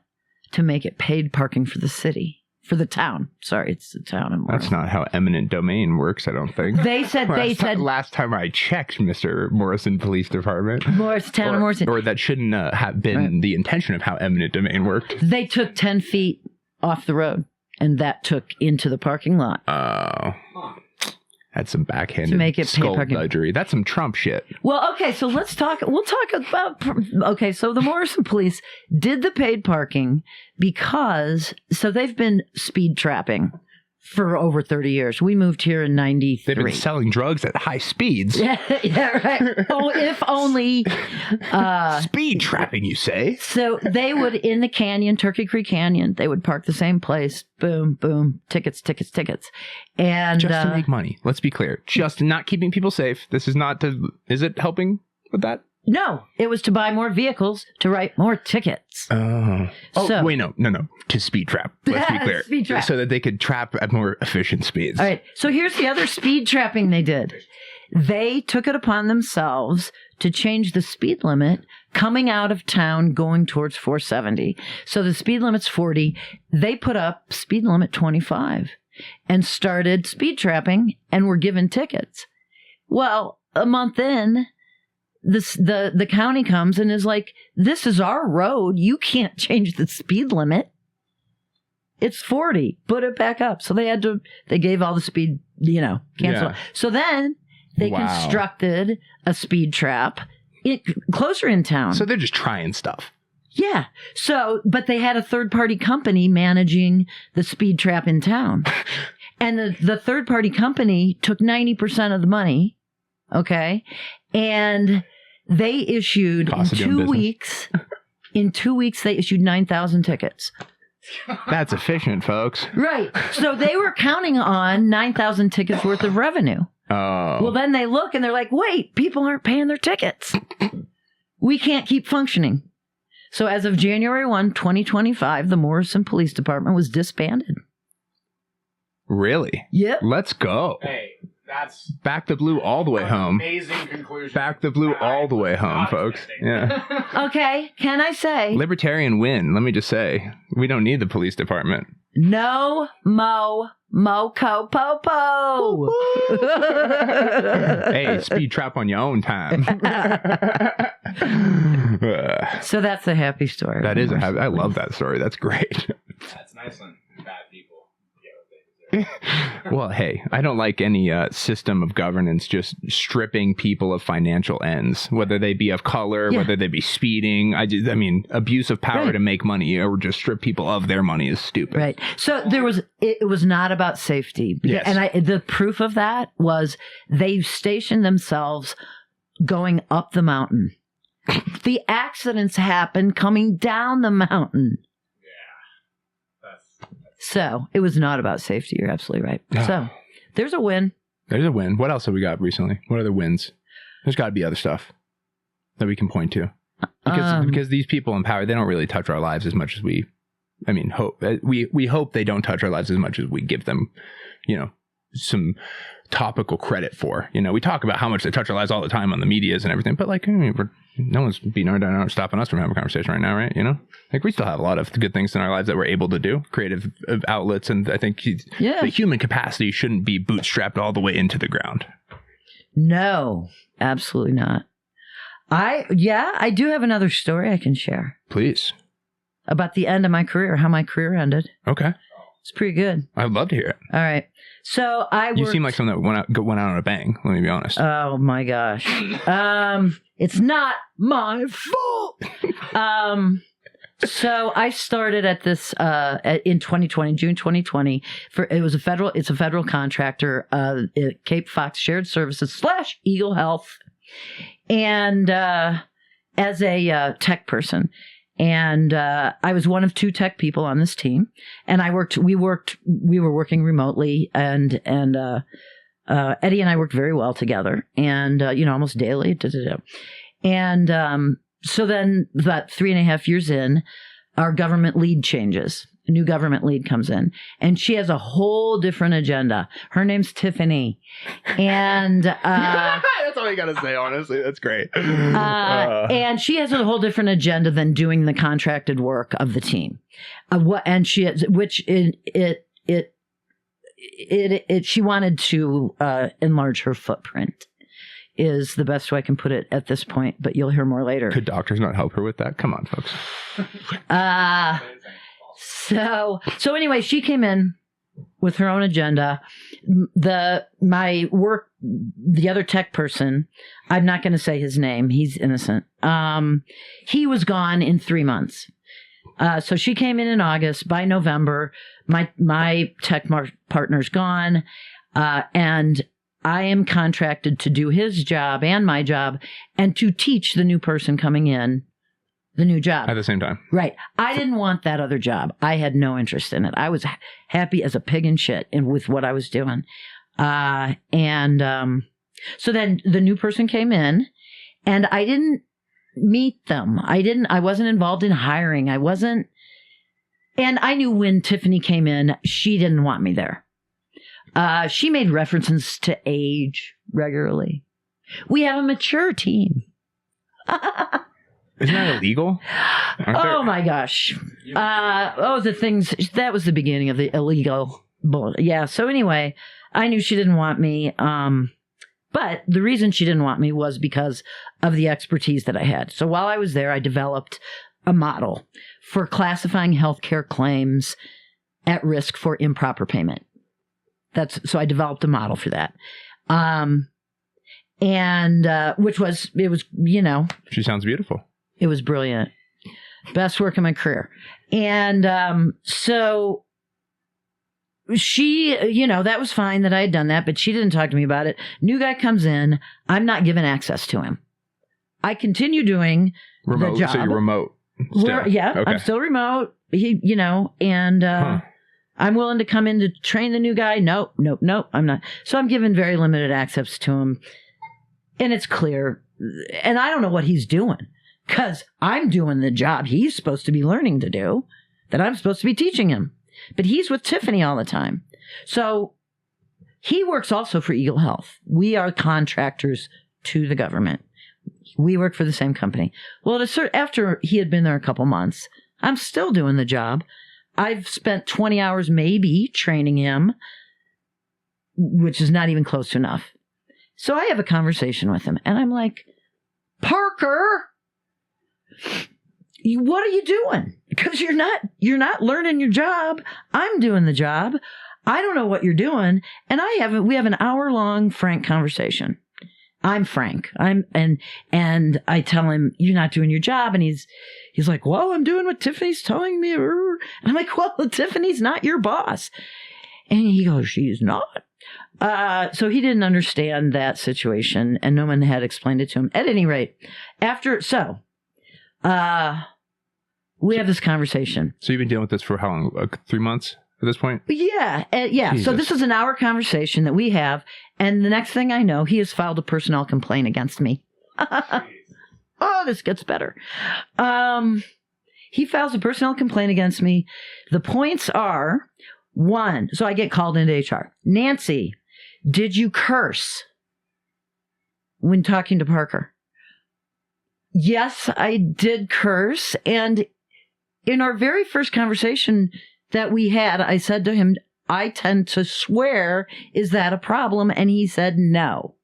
to make it paid parking for the city. For the town. Sorry, it's the town in Morrison. That's not how eminent domain works, I don't think. They said last time I checked, Mr. Morrison Police Department. Town of Morrison. Or that shouldn't have been the intention of how eminent domain worked. They took 10 feet off the road, and that took into the parking lot. Oh. That's some backhanded to make it skullduggery. That's some Trump shit. Well, okay, so we'll talk about, okay, so the Morrison police did the paid parking because, so they've been speed trapping for over 30 years. We moved here in 93. They've been selling drugs at high speeds. Yeah, right. Oh, if only. Speed trapping, you say? So they would, in the canyon, Turkey Creek Canyon, they would park the same place. Boom, boom, tickets. And just to make money. Let's be clear. Just not keeping people safe. This is not to, is it helping with that? No, it was to buy more vehicles to write more tickets. Oh, wait, no. To speed trap. Let's be clear. Speed trap. So that they could trap at more efficient speeds. All right. So here's the other speed trapping they did. They took it upon themselves to change the speed limit coming out of town going towards 470. So the speed limit's 40. They put up speed limit 25 and started speed trapping and were given tickets. Well, a month in, the county comes and is like, this is our road. You can't change the speed limit. It's 40. Put it back up. So they gave all the speed, cancel. Yeah. So then they constructed a speed trap closer in town. So they're just trying stuff. Yeah. So, but they had a third-party company managing the speed trap in town. And the third-party company took 90% of the money. Okay. And they issued in 2 weeks, they issued 9,000 tickets. That's efficient, folks. Right. So they were counting on 9,000 tickets worth of revenue. Oh. Well, then they look and they're like, wait, people aren't paying their tickets. We can't keep functioning. So as of January 1, 2025, the Morrison Police Department was disbanded. Really? Yep. Let's go. Hey, that's back the blue all the way home. Amazing conclusion. Back the blue all the way home, folks. Yeah. Okay, can I say? Libertarian win. Let me just say, we don't need the police department. No moco popo. Hey, speed trap on your own time. So that's a happy story. That is a happy. I love that story. That's great. That's nice when bad people get what they deserve. Well, hey, I don't like any system of governance just stripping people of financial ends, whether they be of color, whether they be speeding. I mean, abuse of power to make money or just strip people of their money is stupid. Right. So it was not about safety. Yes. And the proof of that was they stationed themselves going up the mountain. The accidents happened coming down the mountain. So it was not about safety. You're absolutely right. So there's a win. There's a win. What else have we got recently? What other wins? There's got to be other stuff that we can point to. Because these people in power, they don't really touch our lives as much as we hope. We hope they don't touch our lives as much as we give them, some topical credit for. We talk about how much they touch our lives all the time on the medias and everything, but no one's beating our down, stopping us from having a conversation right now, right? We still have a lot of good things in our lives that we're able to do, creative outlets, and I think the human capacity shouldn't be bootstrapped all the way into the ground. No, absolutely not. I do have another story I can share. Please. About the end of my career, how my career ended. Okay. It's pretty good. I'd love to hear it. All right. So You seem like someone that went out on a bang. Let me be honest. Oh my gosh. It's not my fault. So I started at this in 2020, June 2020. It's a federal contractor, Cape Fox Shared Services / Eagle Health, and as a tech person. And I was one of 2 tech people on this team, and we were working remotely, and Eddie and I worked very well together, and almost daily. And so then, about 3.5 years in, our government lead changes. A new government lead comes in, and she has a whole different agenda. Her name's Tiffany, and that's all you got to say. Honestly, that's great. And she has a whole different agenda than doing the contracted work of the team. She wanted to enlarge her footprint. Is the best way I can put it at this point, but you'll hear more later. Could doctors not help her with that? Come on, folks. So anyway, she came in with her own agenda. The other tech person, I'm not going to say his name. He's innocent. He was gone in 3 months. So she came in August. By November, my tech partner's gone, and I am contracted to do his job and my job, and to teach the new person coming in the new job. At the same time. Right. I didn't want that other job. I had no interest in it. I was happy as a pig in shit with what I was doing. So then the new person came in, and I didn't meet them. I wasn't involved in hiring. And I knew when Tiffany came in, she didn't want me there. She made references to age regularly. We have a mature team. Isn't that illegal? Oh my gosh. The things, that was the beginning of the illegal. Yeah. So anyway, I knew she didn't want me. But the reason she didn't want me was because of the expertise that I had. So while I was there, I developed a model for classifying healthcare claims at risk for improper payment. So I developed a model for that. She sounds beautiful. It was brilliant. Best work of my career. And so she, that was fine that I had done that, but she didn't talk to me about it. New guy comes in. I'm not given access to him. I continue doing remote, the job. So you're remote still. Yeah, okay. I'm still remote. I'm willing to come in to train the new guy. Nope, I'm not. So I'm given very limited access to him. And it's clear. And I don't know what he's doing, because I'm doing the job he's supposed to be learning to do, that I'm supposed to be teaching him. But he's with Tiffany all the time. So he works also for Eagle Health. We are contractors to the government. We work for the same company. Well, after he had been there a couple months, I'm still doing the job. I've spent 20 hours maybe training him, which is not even close to enough. So I have a conversation with him, and I'm like, Parker, what are you doing? Because you're not learning your job. I'm doing the job. I don't know what you're doing. And we have an hour-long frank conversation. I'm frank. And I tell him, you're not doing your job. And he's like, well, I'm doing what Tiffany's telling me. And I'm like, well, Tiffany's not your boss. And he goes, she's not. So he didn't understand that situation, and no one had explained it to him. At any rate, we have this conversation. So you've been dealing with this for how long? 3 months at this point? Yeah. Jesus. So this is an hour conversation that we have. And the next thing I know, he has filed a personnel complaint against me. Oh, this gets better. He files a personnel complaint against me. The points are, 1, so I get called into HR. Nancy, did you curse when talking to Parker? Yes, I did curse. And in our very first conversation that we had, I said to him, I tend to swear. Is that a problem? And he said, no.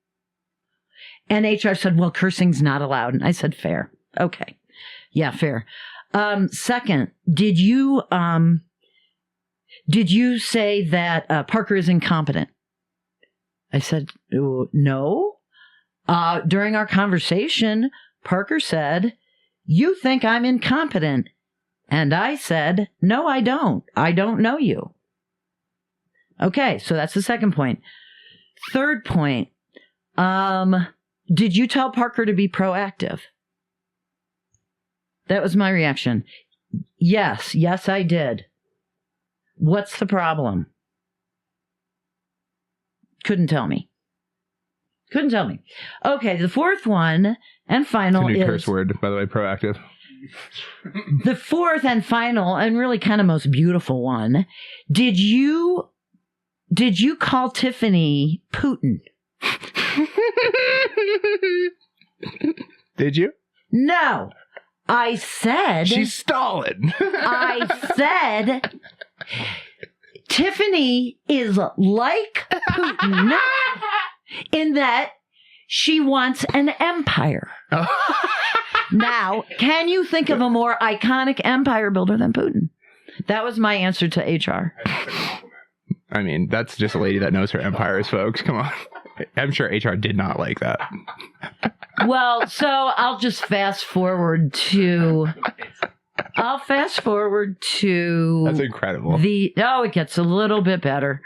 And HR said, well, cursing's not allowed. And I said, fair. Okay. Yeah, fair. Second, did you did you say that Parker is incompetent? I said, no. During our conversation, Parker said, you think I'm incompetent. And I said, no, I don't. I don't know you. Okay, so that's the second point. Third point, did you tell Parker to be proactive? That was my reaction. Yes, I did. What's the problem? Couldn't tell me. Okay, the fourth one and final it's a new is... curse word, by the way, proactive. The fourth and final and really kind of most beautiful one. Did you call Tiffany Putin? Did you? No. I said... She's Stalin. I said... Tiffany is like Putin in that she wants an empire. Now, can you think of a more iconic empire builder than Putin? That was my answer to HR. I mean, that's just a lady that knows her empires, folks. Come on. I'm sure HR did not like that. Well, so I'll just fast forward to... That's incredible. It gets a little bit better.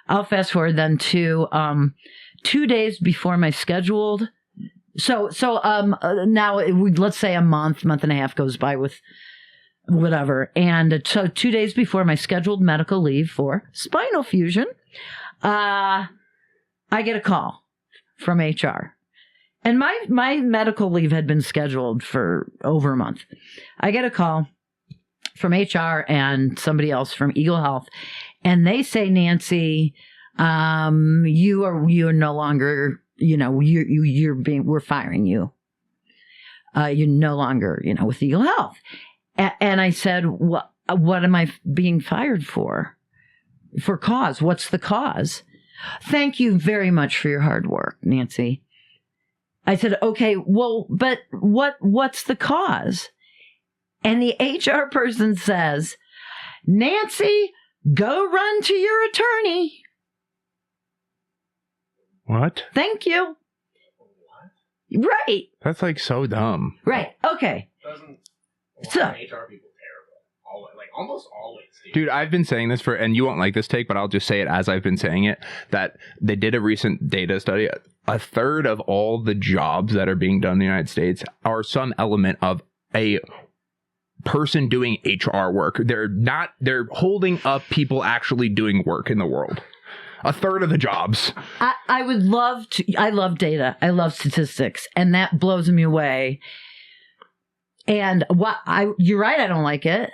I'll fast forward then to 2 days before my scheduled. So now let's say a month and a half goes by with whatever. And so 2 days before my scheduled medical leave for spinal fusion, I get a call from HR. And my medical leave had been scheduled for over a month. I get a call from HR and somebody else from Eagle Health, and they say, Nancy, you are no longer, we're firing you. You're no longer, with Eagle Health. And I said, what am I being fired for? For cause? What's the cause? Thank you very much for your hard work, Nancy. I said, okay, well, but what's the cause? And the HR person says, Nancy, go run to your attorney. What? Thank you. What? Right. That's like so dumb. Right. Okay. So, HR people terrible. Almost always. Dude, I've been saying this and you won't like this take, but I'll just say it as I've been saying it, that they did a recent data study. A third of all the jobs that are being done in the United States are some element of a person doing HR work. They're holding up people actually doing work in the world. A third of the jobs. I love data. I love statistics, and that blows me away. And you're right, I don't like it.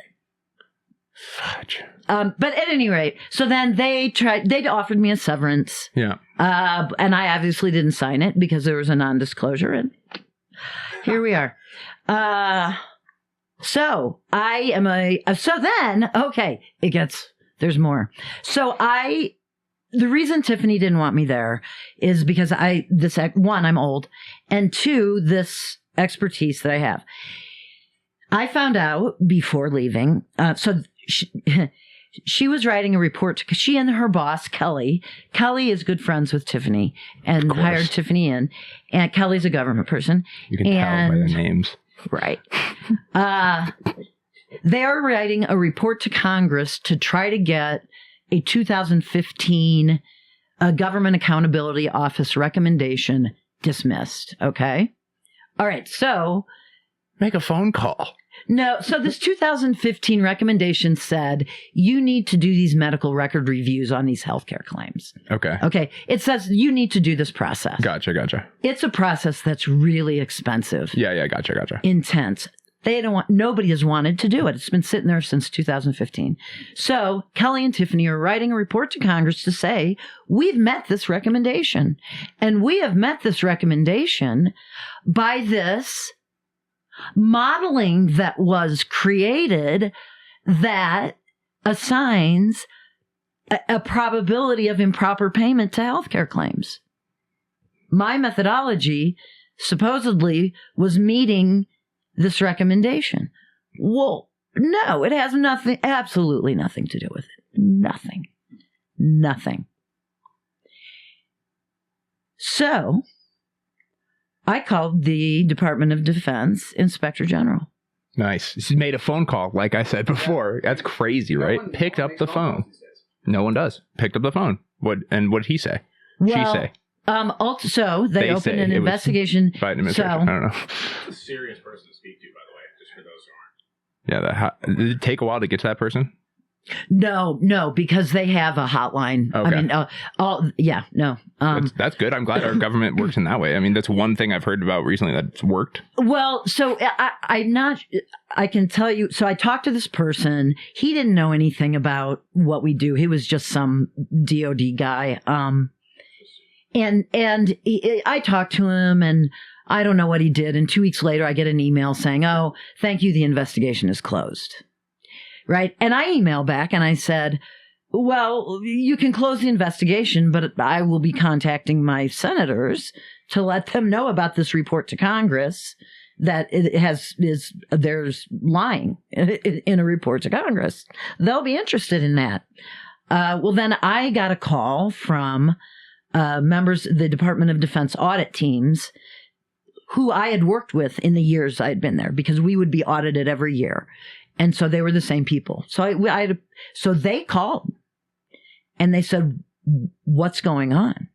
Fudge. But at any rate, so then they'd offered me a severance. Yeah. And I obviously didn't sign it because there was a non-disclosure, and here we are. So then, okay, there's more. So the reason Tiffany didn't want me there is because one, I'm old, and two, this expertise that I have. I found out before leaving, she was writing a report because she and her boss, Kelly is good friends with Tiffany and hired Tiffany in. And Kelly's a government person. You can tell by the names. Right. They are writing a report to Congress to try to get a 2015 Government Accountability Office recommendation dismissed. Okay. All right. So make a phone call. No. So this 2015 recommendation said you need to do these medical record reviews on these healthcare claims. Okay. Okay. It says you need to do this process. Gotcha. It's a process that's really expensive. Yeah. Gotcha. Intense. Nobody has wanted to do it. It's been sitting there since 2015. So Kelly and Tiffany are writing a report to Congress to say, we've met this recommendation. And we have met this recommendation by this modeling that was created that assigns a probability of improper payment to healthcare claims. My methodology supposedly was meeting this recommendation. Well, no, it has absolutely nothing to do with it. Nothing. So I called the Department of Defense Inspector General. Nice. She made a phone call, like I said before. That's crazy, right? Picked up the phone. No one does. Picked up the phone. What did he say? She say? So they opened an investigation. Biden administration. I don't know. It's a serious person to speak to, by the way, just for those who aren't. Yeah. Did it take a while to get to that person? No, because they have a hotline. Okay. No. That's good. I'm glad our government works in that way. I mean, that's one thing I've heard about recently that's worked. Well, so I can tell you, so I talked to this person. He didn't know anything about what we do. He was just some DoD guy. I talked to him, and I don't know what he did. And 2 weeks later, I get an email saying, "Oh, thank you. The investigation is closed." Right. And I emailed back and I said, well, you can close the investigation, but I will be contacting my senators to let them know about this report to Congress that there's lying in a report to Congress. They'll be interested in that. Well, then I got a call from members of the Department of Defense audit teams who I had worked with in the years I had been there, because we would be audited every year. And so they were the same people. So they called and they said, "What's going on?"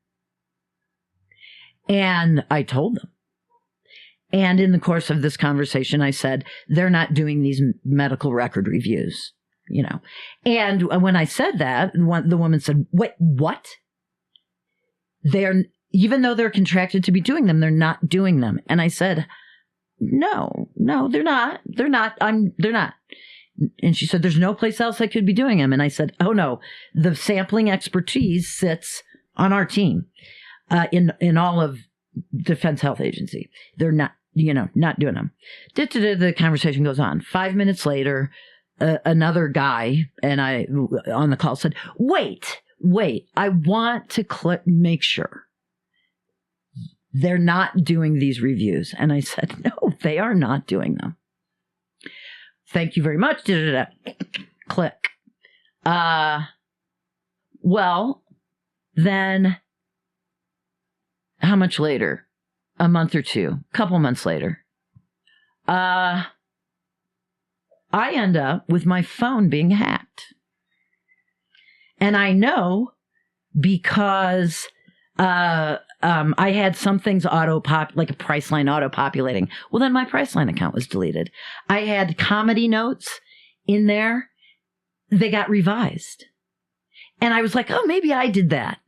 And I told them. And in the course of this conversation, I said, "They're not doing these medical record reviews, you know." And when I said that, the woman said, "Wait, what? Even though they're contracted to be doing them, they're not doing them." And I said, No, they're not. They're not. They're not. And she said, "There's no place else I could be doing them." And I said, "Oh no, the sampling expertise sits on our team, in all of Defense Health Agency. They're not, not doing them." The conversation goes on. 5 minutes later, another guy and I on the call said, wait, I want to make sure they're not doing these reviews. And I said, "No, they are not doing them. Thank you very much." Click. Well, then how much later? A month or two, couple months later, I end up with my phone being hacked. And I know because I had some things like a Priceline auto-populating. Well, then my Priceline account was deleted. I had comedy notes in there. They got revised. And I was like, oh, maybe I did that.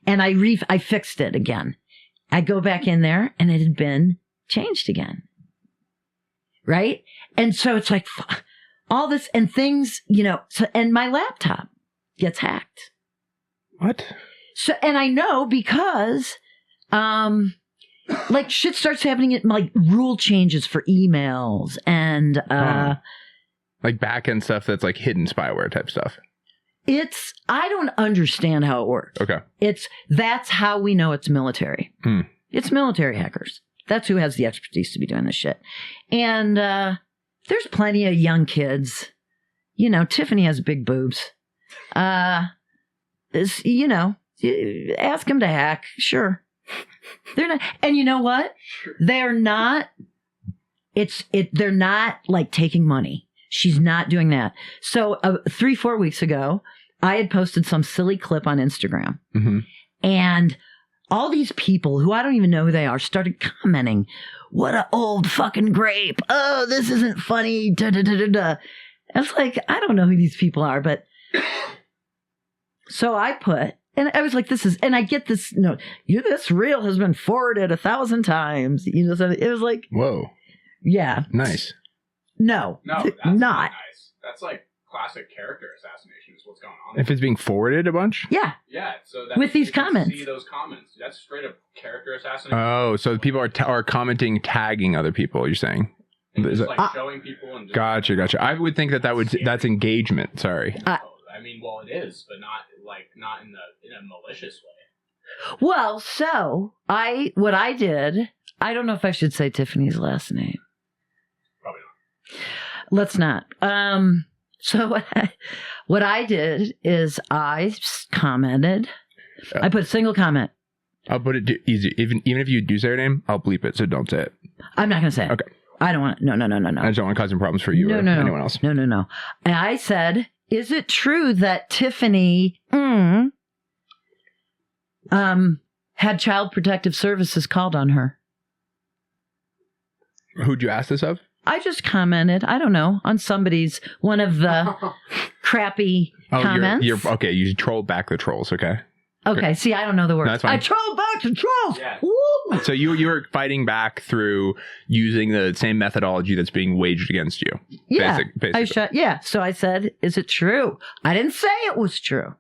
And I fixed it again. I go back in there and it had been changed again. Right? And so it's like all this and things, and my laptop gets hacked. What? So, and I know because, shit starts happening at rule changes for emails and, like back end stuff that's like hidden spyware type stuff. I don't understand how it works. Okay. That's how we know it's military. It's military hackers. That's who has the expertise to be doing this shit. And, there's plenty of young kids. Tiffany has big boobs. Ask them to hack. Sure. They're not. And you know what? They're not. They're not like taking money. She's not doing that. So 3-4 weeks ago, I had posted some silly clip on Instagram. Mm-hmm. And all these people who I don't even know who they are started commenting, "What a old fucking grape. Oh, this isn't funny. Da, da, da, da, da." I was like, I don't know who these people are, but so I put, and I was like, and I get this, this reel has been forwarded 1,000 times. So it was like, whoa. Yeah. Nice. No, that's not nice. That's like classic character assassination is what's going on. If it's being forwarded a bunch? Yeah. Yeah. So with these comments. See those comments. That's straight up character assassination. Oh, so people are commenting, tagging other people, you're saying? Just showing people and Gotcha. I would think that's engagement. Sorry. It is, but not in a malicious way. Well, so what I did, I don't know if I should say Tiffany's last name. Probably not. Let's not. So what I did is I commented. I put a single comment. I'll put it easy. Even if you do say her name, I'll bleep it, so don't say it. I'm not going to say it. Okay. I don't want to. No. I just don't want to cause some problems for you or anyone else. No. And I said, is it true that Tiffany had Child Protective Services called on her? Who'd you ask this of? I just commented, I don't know, on one of the crappy comments. You're okay. You trolled back the trolls, okay? Okay, see, I don't know the words. No, that's fine. I trolled back the trolls! Yeah. Woo! So you were fighting back through using the same methodology that's being waged against you. Yeah. Basically. So I said, is it true? I didn't say it was true.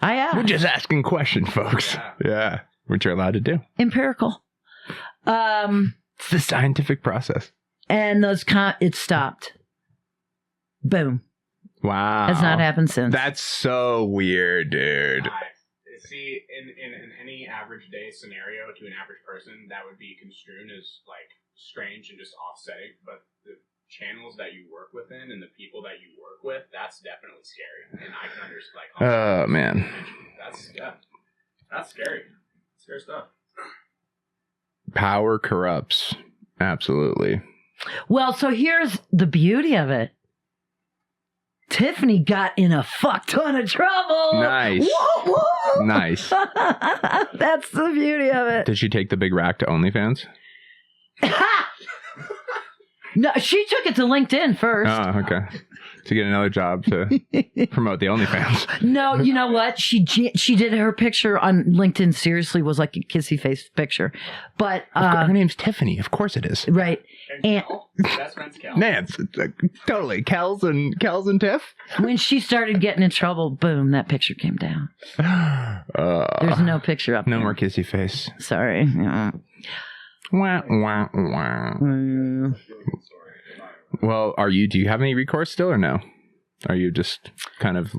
I asked. We're just asking questions, folks. Yeah. Which you're allowed to do. Empirical. It's the scientific process. And it stopped. Boom. Wow. Has not happened since. That's so weird, dude. See, in any average day scenario to an average person, that would be construed as like strange and just offsetting. But the channels that you work within and the people that you work with, that's definitely scary. And I can understand. Oh man, that's scary. Scary stuff. Power corrupts. Absolutely. Well, so here's the beauty of it. Tiffany got in a fuck ton of trouble. Nice. Woo, woo. Nice. That's the beauty of it. Did she take the big rack to OnlyFans? No, she took it to LinkedIn first. Oh, okay. To get another job to promote the OnlyFans. No, you know what? She did her picture on LinkedIn. Seriously, was like a kissy face picture, but her name's Tiffany. Of course it is. Right. And best friend's Kel. Nance, totally. Kels and Tiff. When she started getting in trouble, boom, that picture came down. There's no picture up. No there. more kissy face. Sorry. Yeah. Wah, wah, wah. Well, do you have any recourse still or no? Are you just kind of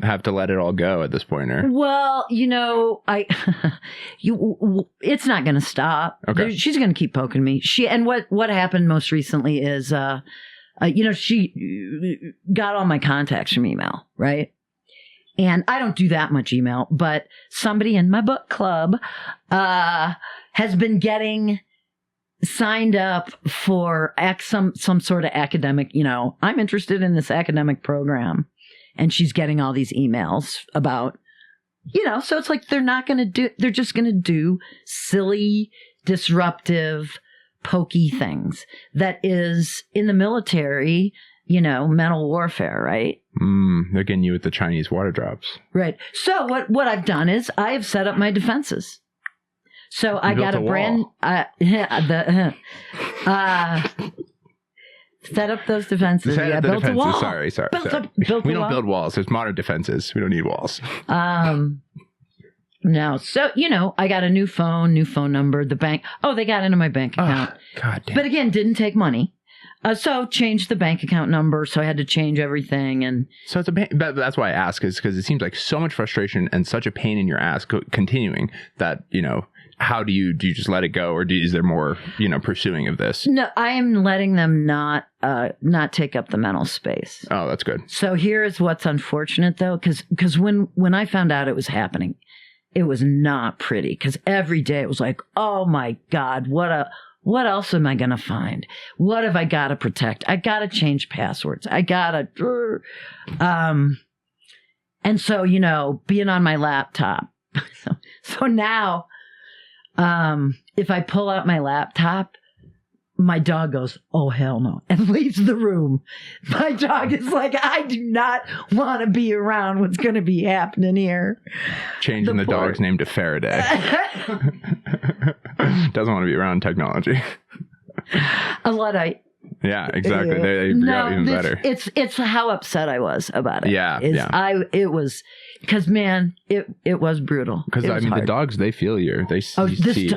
have to let it all go at this point, or? Well, it's not going to stop. Okay. She's going to keep poking me. What happened most recently is, she got all my contacts from email, right? And I don't do that much email, but somebody in my book club, has been getting signed up for some sort of academic, I'm interested in this academic program. And she's getting all these emails about, so it's like they're just going to do silly, disruptive, pokey things that is in the military, mental warfare, right? They're getting you with the Chinese water drops. Right. So what I've done is I have set up my defenses. So I got a brand, set up those defenses. Built a wall. Sorry. We don't build walls. There's modern defenses. We don't need walls. No. So, I got a new phone number, the bank. Oh, they got into my bank account. Oh, God damn. But again, didn't take money. So changed the bank account number. So I had to change everything. And so it's but that's why I ask, is because it seems like so much frustration and such a pain in your ass continuing that, how do you just let it go, or is there more, pursuing of this? No, I am letting them not take up the mental space. Oh, that's good. So here's what's unfortunate though, because when I found out it was happening, it was not pretty. Because every day it was like, oh my God, what else am I going to find? What have I got to protect? I got to change passwords. I got to, and so, being on my laptop. So now, if I pull out my laptop, my dog goes, oh, hell no, and leaves the room. My dog is like, I do not want to be around what's going to be happening here. Changing the dog's name to Faraday. Doesn't want to be around technology. A Luddite. Yeah, exactly. They got even better. It's how upset I was about it. Yeah, It was, because man, it was brutal. Because the dogs, they feel you. They see.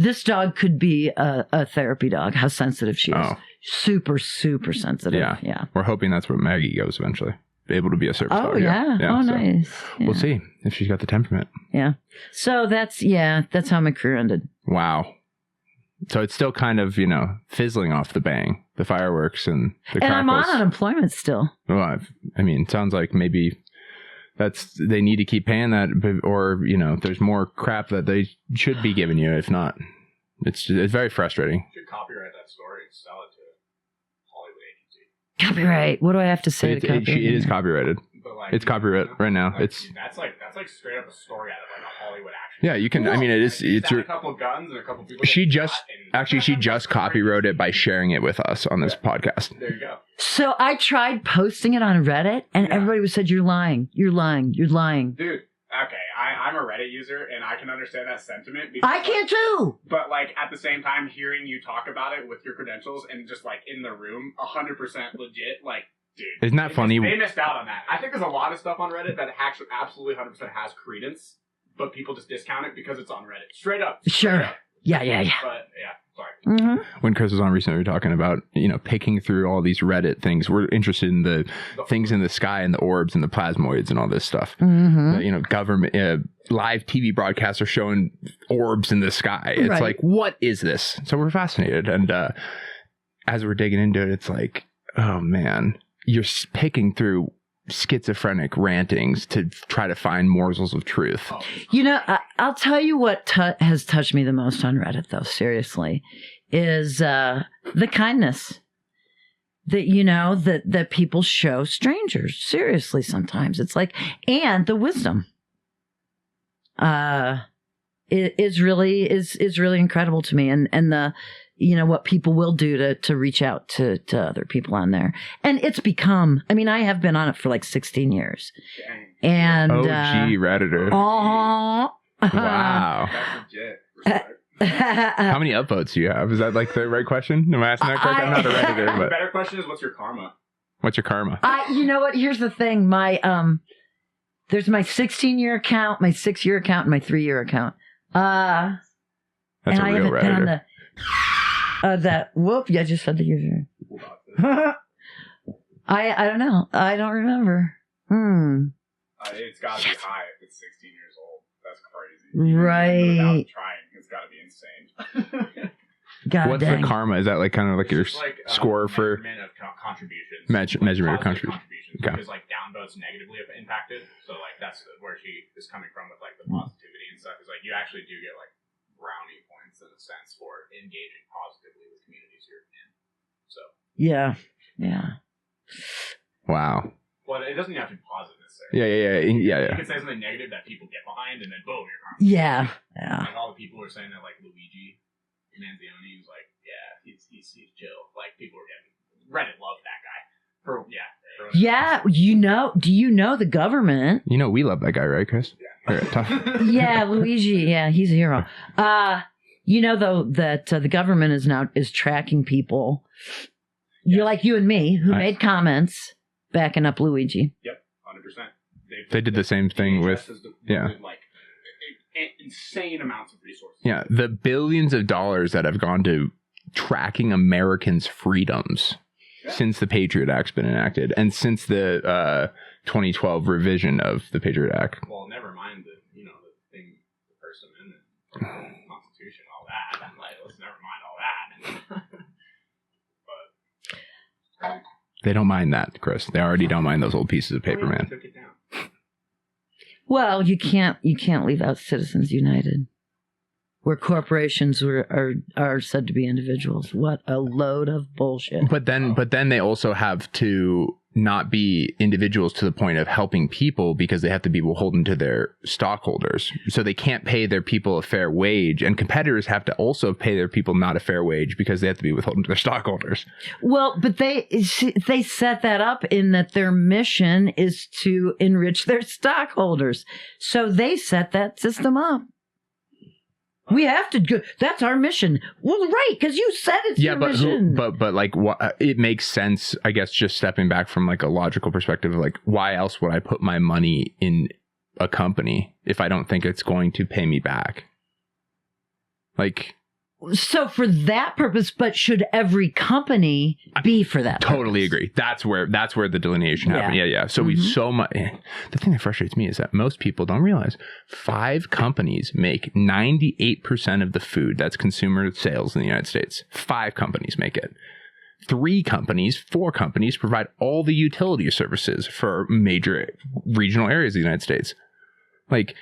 This dog could be a therapy dog. How sensitive she is. Oh. Super, super sensitive. Yeah. We're hoping that's where Maggie goes eventually. Be able to be a service dog. Oh, yeah. Oh, so nice. Yeah. We'll see if she's got the temperament. Yeah. So that's how my career ended. Wow. So it's still kind of, fizzling off the bang, the fireworks and the And I'm on crackles. unemployment still. Well, I mean, it sounds like maybe they need to keep paying that, or there's more crap that they should be giving you. If not, it's very frustrating. You should copyright that story and sell it to a Hollywood agency. Copyright. What do I have to say to copyright? It is copyrighted. But like, It's copyright right now. Like, It's that's like straight up a story out of like a Hollywood action. yeah. You can. I mean, it is. It's. a couple guns and a couple people. She just copywrote it by sharing it with us on this podcast. There you go. So I tried posting it on Reddit, and everybody said, "You're lying. You're lying. You're lying." Dude, okay, I'm a Reddit user, and I can understand that sentiment. I can too. But, like, at the same time, hearing you talk about it with your credentials and just, like, in the room, 100% legit, like, dude. Isn't that funny? They missed out on that. I think there's a lot of stuff on Reddit that actually absolutely 100% has credence, but people just discount it because it's on Reddit. Straight up. Sure. Up. Yeah. But, yeah, sorry. Mm-hmm. When Chris was on recently, we were talking about, picking through all these Reddit things. We're interested in the things in the sky and the orbs and the plasmoids and all this stuff. Mm-hmm. Government, live TV broadcasts are showing orbs in the sky. It's Right. like, what is this? So we're fascinated. And as we're digging into it, it's like, oh man, you're picking through schizophrenic rantings to try to find morsels of truth. I'll tell you what has touched me the most on Reddit, though, seriously, is the kindness that people show strangers. Seriously, sometimes it's like, and the wisdom is really incredible to me, and the what people will do to reach out to other people on there. And it's become, I have been on it for like 16 years. And OG Redditor. Wow. That's legit. How many upvotes do you have? Is that like the right question? Am I asking that correctly? I'm not a Redditor, The but better question is, what's your karma? what's your karma? You know what? Here's the thing. My there's my 16-year account, my 6-year account, and my 3-year account. That's and a I real haven't been on Redditor. I just said the user. I don't know. I don't remember. It's got to be high if it's 16 years old. That's crazy. Right. Without trying, it's got to be insane. God What's dang. the karma? Is that like kind of like your It's like, score for measurement of contributions. measurement of Positive contributions? Okay. Because like downvotes negatively impacted. So like that's where she is coming from with like the positivity and stuff. Is like you actually do get like brownie points in a sense for engaging positively with communities you're in. So Yeah. Wow. well, it doesn't even have to be positive necessarily. Yeah. You can say something negative that people get behind, and then boom, you're karma. Yeah. Like all the people were saying that like Luigi Manzioni was like, yeah, he's chill. Like people were Reddit loved that guy. Yeah. Do you know the government? We love that guy, right, Chris? Yeah. Talk. Yeah, Luigi. Yeah, he's a hero. Though that the government is tracking people. You're like you and me who made comments backing up Luigi. Yep, 100%. They did the same thing with like insane amounts of resources. Yeah, the billions of dollars that have gone to tracking Americans' freedoms since the Patriot Act's been enacted, and since the 2012 revision of the Patriot Act. Well, never mind the thing, the First Amendment, the Constitution, all that. I'm like, let's never mind all that. But They don't mind that, Chris. They already don't mind those old pieces of paper, man. Took it down. Well, you can't leave out Citizens United, where corporations are said to be individuals. What a load of bullshit. But then they also have to not be individuals to the point of helping people because they have to be beholden to their stockholders. So they can't pay their people a fair wage, and competitors have to also pay their people not a fair wage because they have to be beholden to their stockholders. Well, but they set that up in that their mission is to enrich their stockholders. So they set that system up. We have to go. That's our mission. Well, right, because you said it's your mission. But like, it makes sense, I guess, just stepping back from like a logical perspective of like, why else would I put my money in a company if I don't think it's going to pay me back? Like, so for that purpose, but should every company be for that totally purpose? Agree. That's where the delineation happened. Yeah. So we so much. The thing that frustrates me is that most people don't realize 5 companies make 98% of the food that's consumer sales in the United States. 5 companies make it. 4 companies provide all the utility services for major regional areas of the United States. Like,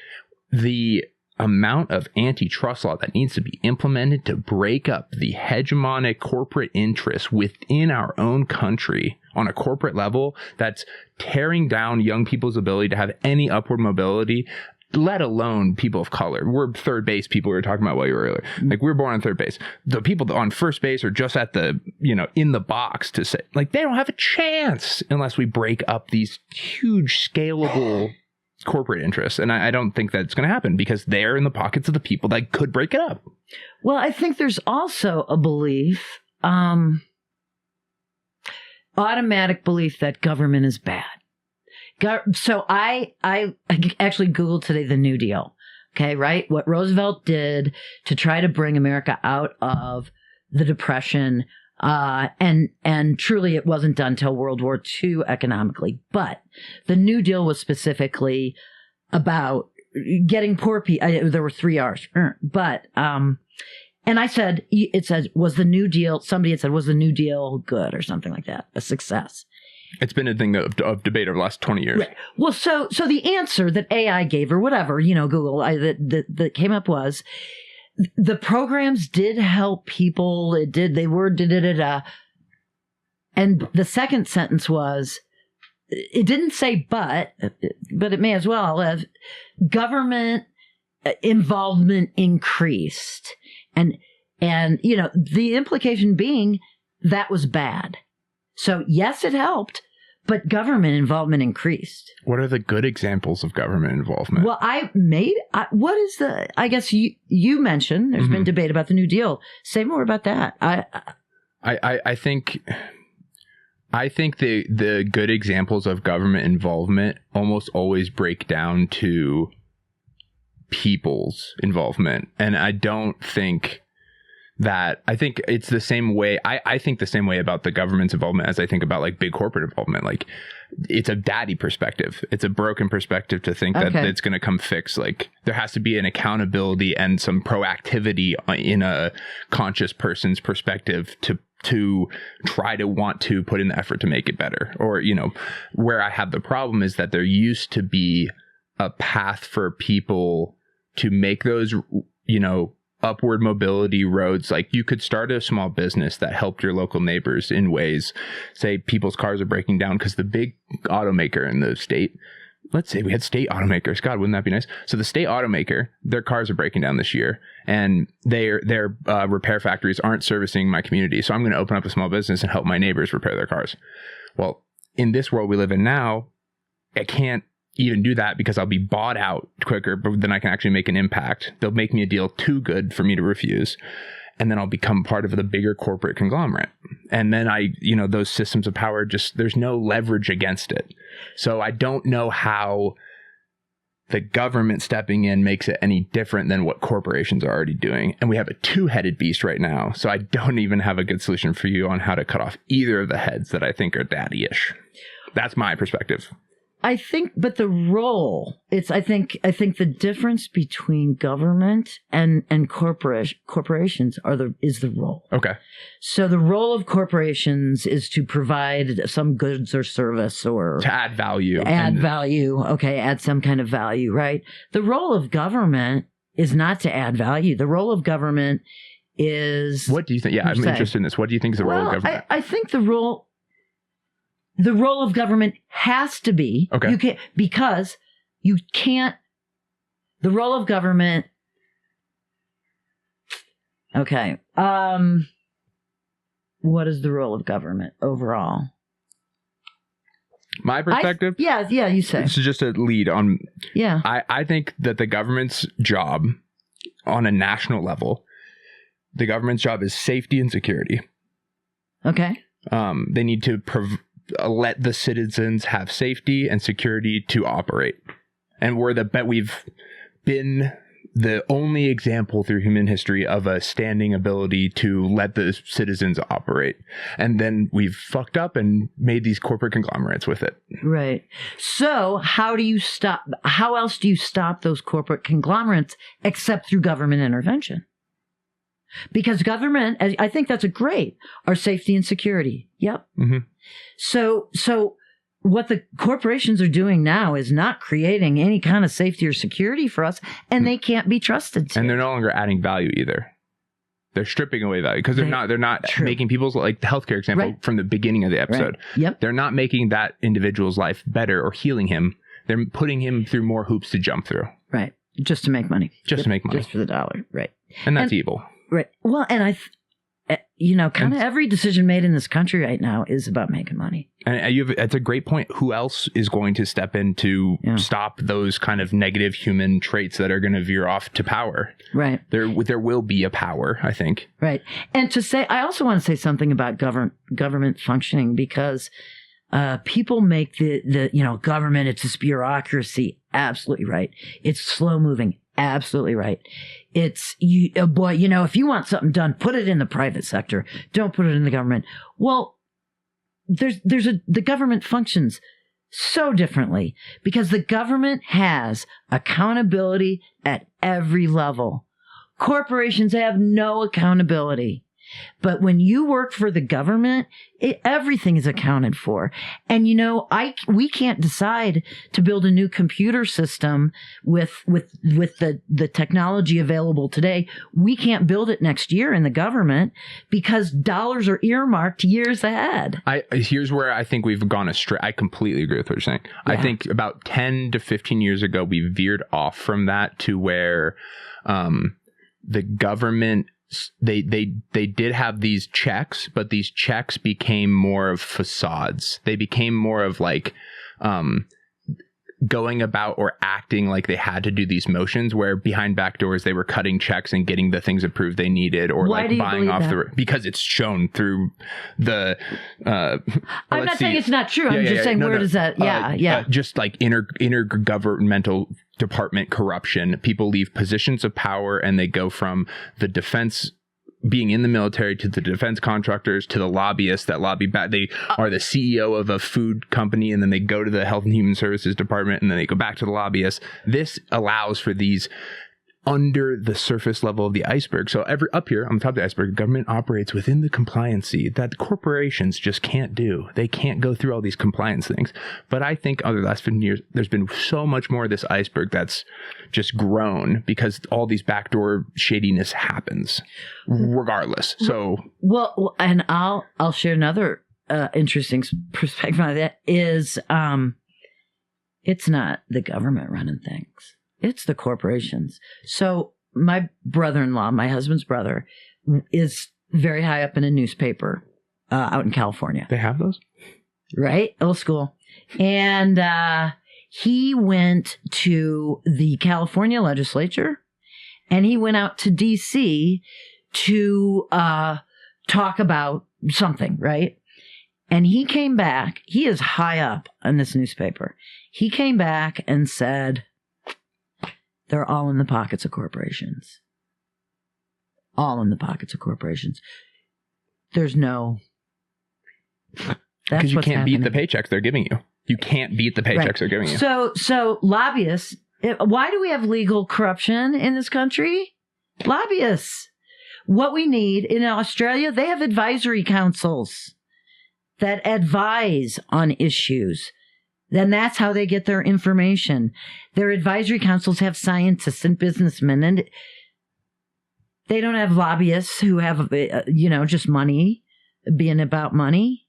the amount of antitrust law that needs to be implemented to break up the hegemonic corporate interests within our own country on a corporate level, that's tearing down young people's ability to have any upward mobility, let alone people of color. We're third base people we were talking about while you were earlier. Like, we were born on third base. The people on first base are just at the, in the box to say, like, they don't have a chance unless we break up these huge scalable corporate interests. And I don't think that's going to happen because they're in the pockets of the people that could break it up. Well, I think there's also a belief, automatic belief that government is bad. So I actually Googled today the New Deal. Okay, right? What Roosevelt did to try to bring America out of the Depression, and truly it wasn't done till World War II economically. But the New Deal was specifically about getting poor people. There were 3 R's, but and I said, it says, was the New Deal? Somebody had said, was the New Deal good or something like that, a success? It's been a thing of debate over the last 20 years. Right. Well, so the answer that AI gave or whatever, Google that came up was the programs did help people. They were da-da-da-da. And the second sentence was, it didn't say but it may as well have, government involvement increased. And the implication being that was bad. So yes, it helped, but government involvement increased. What are the good examples of government involvement? Well, I guess you mentioned there's been debate about the New Deal. Say more about that. I think the good examples of government involvement almost always break down to people's involvement. And I don't think that, I think it's the same way. I think the same way about the government's involvement as I think about like big corporate involvement. Like, it's a daddy perspective. It's a broken perspective to think that it's going to come fix. Like, there has to be an accountability and some proactivity in a conscious person's perspective to try to want to put in the effort to make it better. Or, where I have the problem is that there used to be a path for people to make those, upward mobility roads. Like, you could start a small business that helped your local neighbors in ways. Say people's cars are breaking down because the big automaker in the state, let's say we had state automakers. God, wouldn't that be nice? So the state automaker, their cars are breaking down this year, and their repair factories aren't servicing my community. So I'm going to open up a small business and help my neighbors repair their cars. Well, in this world we live in now, I can't even do that because I'll be bought out quicker, but then I can actually make an impact. They'll make me a deal too good for me to refuse. And then I'll become part of the bigger corporate conglomerate. And then those systems of power, just, there's no leverage against it. So I don't know how the government stepping in makes it any different than what corporations are already doing. And we have a 2-headed beast right now. So I don't even have a good solution for you on how to cut off either of the heads that I think are daddy-ish. That's my perspective. I think, but the role, I think the difference between government and corporations is the role. Okay. So the role of corporations is to provide some goods or service, or to add value. Okay. Add some kind of value, right? The role of government is not to add value. The role of government is... What do you think? Yeah, I'm interested in this. What do you think is the role of government? I think the role of government has to be, the role of government, what is the role of government overall? My perspective? Yeah, you say. This is just a lead on. Yeah. I think that the government's job on a national level, the government's job is safety and security. Okay. They need to let the citizens have safety and security to operate. And we've been the only example through human history of a standing ability to let the citizens operate. And then we've fucked up and made these corporate conglomerates with it. Right. So how else do you stop those corporate conglomerates except through government intervention? Because government, I think that's our safety and security. Yep. Mm-hmm. So what the corporations are doing now is not creating any kind of safety or security for us, and they can't be trusted to. And they're no longer adding value either. They're stripping away value because they're not making people's, like the healthcare example from the beginning of the episode. Right. Yep. They're not making that individual's life better or healing him. They're putting him through more hoops to jump through. Right. Just to make money. To make money. Just for the dollar. Right. And that's evil. Right. Well, and kind of every decision made in this country right now is about making money. And that's a great point. Who else is going to step in to stop those kind of negative human traits that are going to veer off to power? Right. There will be a power, I think. Right. And I also want to say something about government functioning, because people make the government, it's this bureaucracy. Absolutely right. It's slow moving. Absolutely right. It's if you want something done, put it in the private sector. Don't put it in the government. Well, the government functions so differently because the government has accountability at every level. Corporations have no accountability. But when you work for the government, everything is accounted for. And we can't decide to build a new computer system with the technology available today. We can't build it next year in the government because dollars are earmarked years ahead. Here's where I think we've gone astray. I completely agree with what you're saying. Yeah. I think about 10 to 15 years ago, we veered off from that to where the government, they did have these checks, but these checks became more of facades. They became more of like going about or acting like they had to do these motions, where behind back doors they were cutting checks and getting the things approved they needed, or like buying off because it's shown through the I'm not saying it's not true. I'm just saying does that just like intergovernmental department corruption. People leave positions of power and they go from the defense, being in the military, to the defense contractors, to the lobbyists that lobby back. They are the CEO of a food company, and then they go to the Health and Human Services department, and then they go back to the lobbyists. This allows for these under the surface level of the iceberg. So up here on the top of the iceberg, government operates within the compliancy that corporations just can't do. They can't go through all these compliance things. But I think over the last 15 years, there's been so much more of this iceberg that's just grown because all these backdoor shadiness happens regardless. So, well, and I'll share another interesting perspective on that is, it's not the government running things. It's the corporations. So my brother-in-law, my husband's brother, is very high up in a newspaper out in California. They have those? Right? Old school. And he went to the California legislature, and he went out to D.C. to talk about something, right? And he came back. He is high up on this newspaper. He came back and said, they're all in the pockets of corporations. All in the pockets of corporations. There's no... Because you can't beat the paychecks they're giving you. You can't beat the paychecks they're giving you. So lobbyists... Why do we have legal corruption in this country? Lobbyists. What we need in Australia, they have advisory councils that advise on issues. Then that's how they get their information. Their advisory councils have scientists and businessmen, and they don't have lobbyists who have, just money, being about money.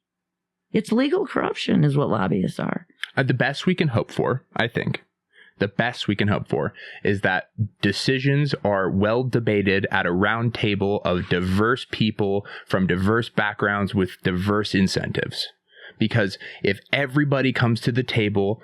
It's legal corruption is what lobbyists are. The best we can hope for, I think, is that decisions are well debated at a round table of diverse people from diverse backgrounds with diverse incentives. Because if everybody comes to the table,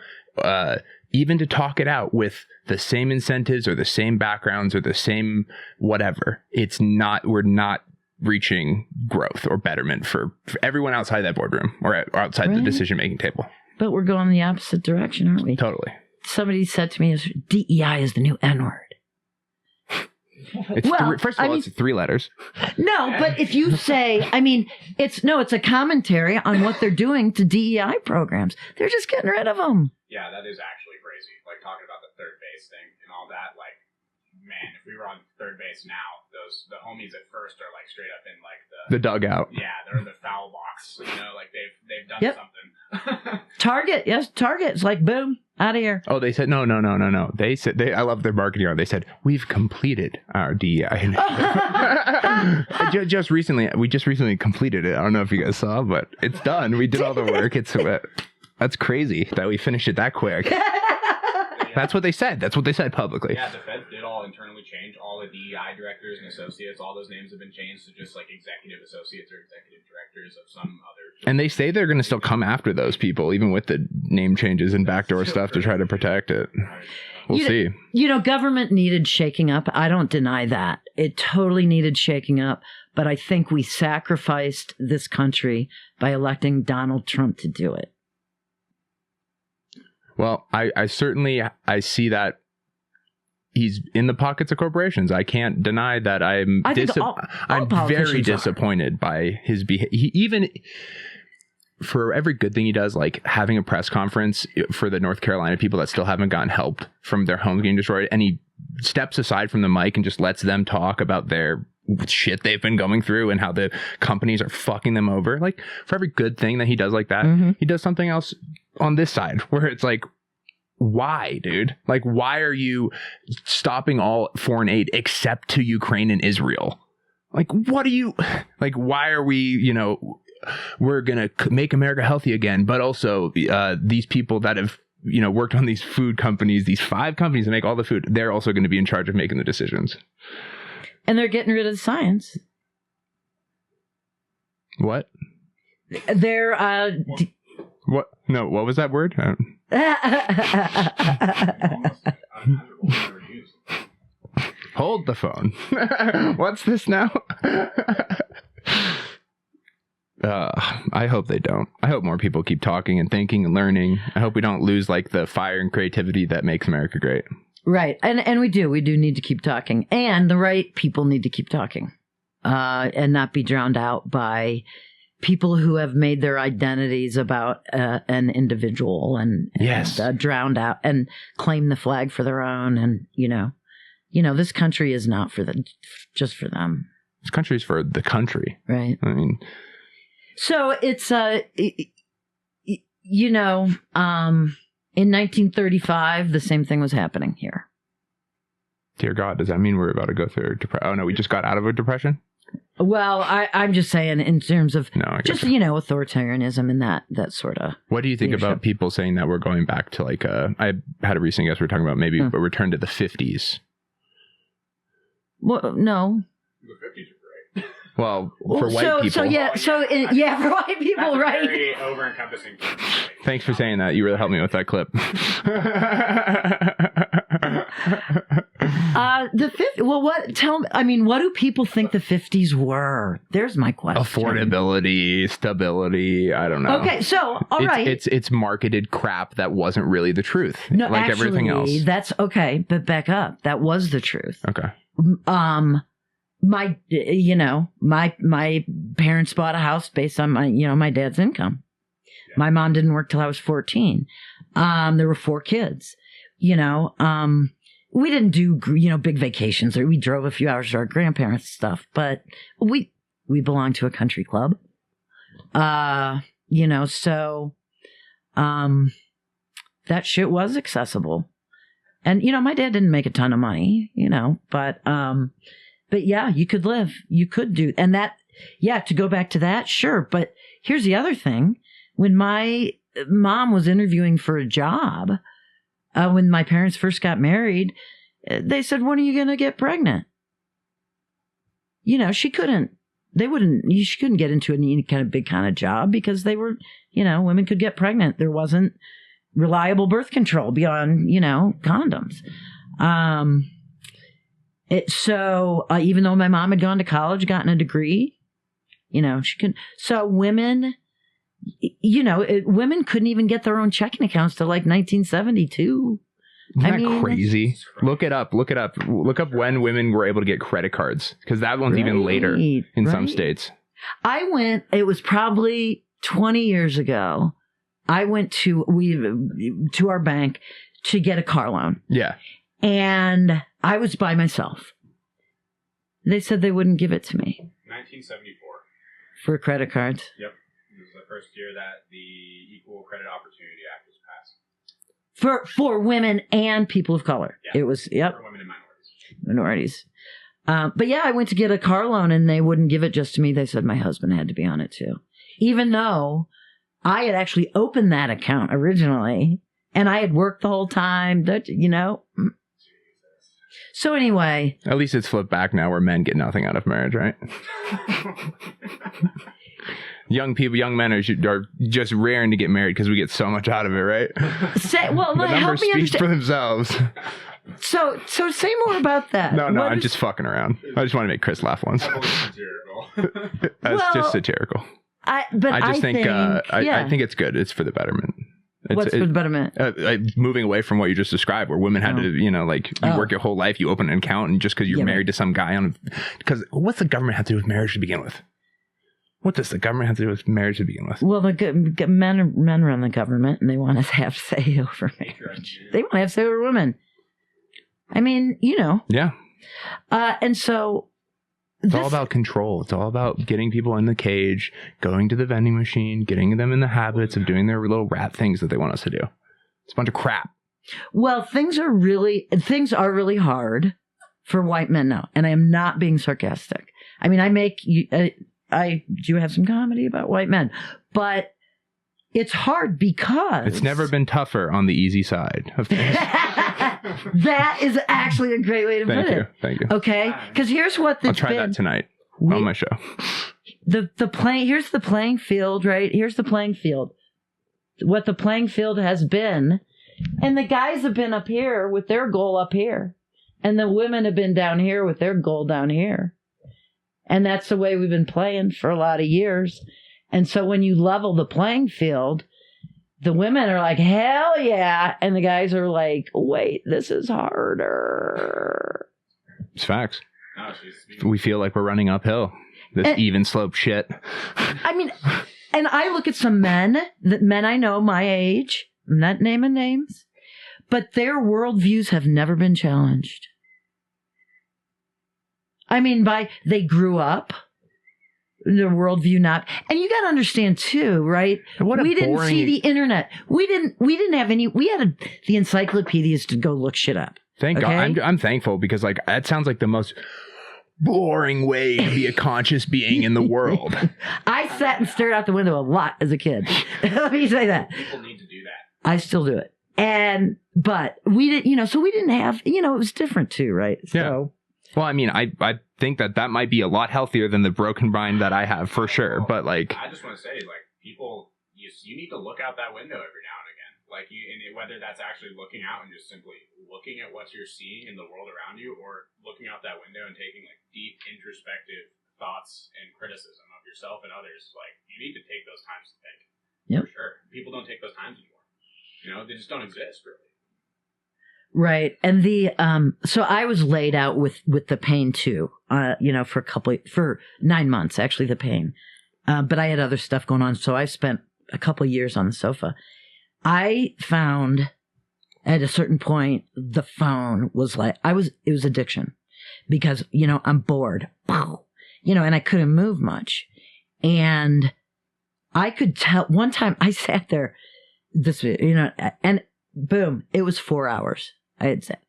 even to talk it out with the same incentives or the same backgrounds or the same whatever, we're not reaching growth or betterment for everyone outside that boardroom or outside the decision-making table. But we're going the opposite direction, aren't we? Totally. Somebody said to me, DEI is the new N-word. It's 3 letters. No, but if you say, it's a commentary on what they're doing to DEI programs. They're just getting rid of them. Yeah, that is actually crazy. Like talking about the third base thing and all that. Like, man, if we were on third base now, the the homies at first are like straight up in like the dugout. Yeah, they're in the foul box. You know, like they've done something. Target, yes, Target. It's like boom, out of here. Oh, they said no. They said I love their marketing art. They said we've completed our DEI. just recently, we completed it. I don't know if you guys saw, but it's done. We did all the work. That's crazy that we finished it that quick. That's what they said. That's what they said publicly. Yeah, the feds did all internally change all the DEI directors and associates. All those names have been changed to just like executive associates or executive directors of some other. And they say they're going to still come after those people, even with the name changes and backdoor stuff to try to protect it. We'll see. Government needed shaking up. I don't deny that. It totally needed shaking up. But I think we sacrificed this country by electing Donald Trump to do it. Well, I certainly see that he's in the pockets of corporations. I can't deny that I'm very disappointed by his behavior. Even for every good thing he does, like having a press conference for the North Carolina people that still haven't gotten help from their homes getting destroyed, and he steps aside from the mic and just lets them talk about their shit they've been going through and how the companies are fucking them over. Like, for every good thing that he does like that, he does something else on this side where it's like, why, dude? Like, why are you stopping all foreign aid except to Ukraine and Israel? Like, what are you, like, why are we, we're going to make America healthy again, but also these people that have, worked on these food companies, these 5 companies that make all the food, they're also going to be in charge of making the decisions. And they're getting rid of the science. What? They're, what? No, what was that word? Hold the phone. What's this now? I hope they don't. I hope more people keep talking and thinking and learning. I hope we don't lose like the fire and creativity that makes America great. Right. And we do need to keep talking, and the right people need to keep talking, and not be drowned out by people who have made their identities about an individual and drowned out and claim the flag for their own. And, this country is not just for them. This country's for the country. Right. I mean, so it's, in 1935, the same thing was happening here. Dear God, does that mean we're about to go through a depression? Oh, no, we just got out of a depression? Well, I'm just saying in terms of authoritarianism and that sort of. What do you think about people saying that we're going back to like I had a recent guest we were talking about maybe a return to the 50s? Well, no. The 50s are great. Well, for white people. For white people, that's right? Very over-encompassing. Thanks for saying that. You really helped me with that clip. The 50s. Well, what do people think the 50s were? There's my question. Affordability, stability. I don't know. Okay, so all right, it's marketed crap that wasn't really the truth. No, like actually, everything else. That's okay, but back up. That was the truth. Okay. My parents bought a house based on my dad's income. Yeah. My mom didn't work till I was 14. There were 4 kids. We didn't do, big vacations, or we drove a few hours to our grandparents' stuff, but we belonged to a country club. So, that shit was accessible. And, my dad didn't make a ton of money, but yeah, you could live, you could do, and that, to go back to that, sure. But here's the other thing. When my mom was interviewing for a job, when my parents first got married, they said, when are you going to get pregnant? She couldn't get into any kind of big kind of job because they were, women could get pregnant. There wasn't reliable birth control beyond, condoms. Even though my mom had gone to college, gotten a degree, she couldn't. So women, women couldn't even get their own checking accounts till like 1972. Isn't that crazy? Look it up. Look up when women were able to get credit cards, because that one's even later in some states. It was probably 20 years ago. I went to our bank to get a car loan. Yeah. And I was by myself. They said they wouldn't give it to me. 1974. For credit cards. Yep. It was the first year that the Equal Credit Opportunity Act was passed. For women and people of color. Yeah. It was, For women and minorities. But yeah, I went to get a car loan and they wouldn't give it just to me. They said my husband had to be on it too. Even though I had actually opened that account originally and I had worked the whole time, you know. So anyway. At least it's flipped back now where men get nothing out of marriage, right? Young men are just raring to get married because we get so much out of it, right? The numbers help me speak understand. for themselves. So say more about that. No, I'm just fucking around. I just want to make Chris laugh once. That's just satirical. I think it's good. It's for the betterment. What's for the betterment? Moving away from what you just described, where women had to, you work your whole life, you open an account, and just because you're married to some guy because what's the government have to do with marriage to begin with? What does the government have to do with marriage to begin with? Well, the men run the government, and they want us to have say over marriage. They want to have say over women. I mean, Yeah. And so it's all about control. It's all about getting people in the cage, going to the vending machine, getting them in the habits of doing their little rat things that they want us to do. It's a bunch of crap. Well, things are really hard for white men now, and I am not being sarcastic. I mean, I do have some comedy about white men, but it's hard because it's never been tougher on the easy side of things. That is actually a great way to put it. Thank you. Okay, because here's what I'll try that tonight on my show. Here's the playing field, right? Here's the playing field. What the playing field has been, and the guys have been up here with their goal up here, and the women have been down here with their goal down here, and that's the way we've been playing for a lot of years. And so when you level the playing field, the women are like, hell yeah. And the guys are like, wait, this is harder. It's facts. We feel like we're running uphill. This even slope shit. I mean, and I look at some men I know my age, I'm not naming names, but their worldviews have never been challenged. I mean, they grew up. Their worldview not, and you got to understand too, right? We didn't see the internet. We didn't have any. We had the encyclopedias to go look shit up. Thank God. I'm thankful because that sounds like the most boring way to be a conscious being in the world. I sat and stared out the window a lot as a kid. Let me say that. People need to do that. I still do it, but we didn't. So we didn't have. It was different too, right? Yeah. So. Well, I mean, I think that might be a lot healthier than the broken mind that I have for sure. But I just want to say, people, you need to look out that window every now and again. Whether that's actually looking out and just simply looking at what you're seeing in the world around you, or looking out that window and taking deep introspective thoughts and criticism of yourself and others. You need to take those times to think. Yep. For sure. People don't take those times anymore. They just don't exist really. Right. And so I was laid out with the pain too, for 9 months, actually, the pain. But I had other stuff going on. So I spent a couple years on the sofa. I found at a certain point, the phone was it was addiction because, I'm bored, and I couldn't move much. And I could tell one time I sat there and boom, it was 4 hours. I had said.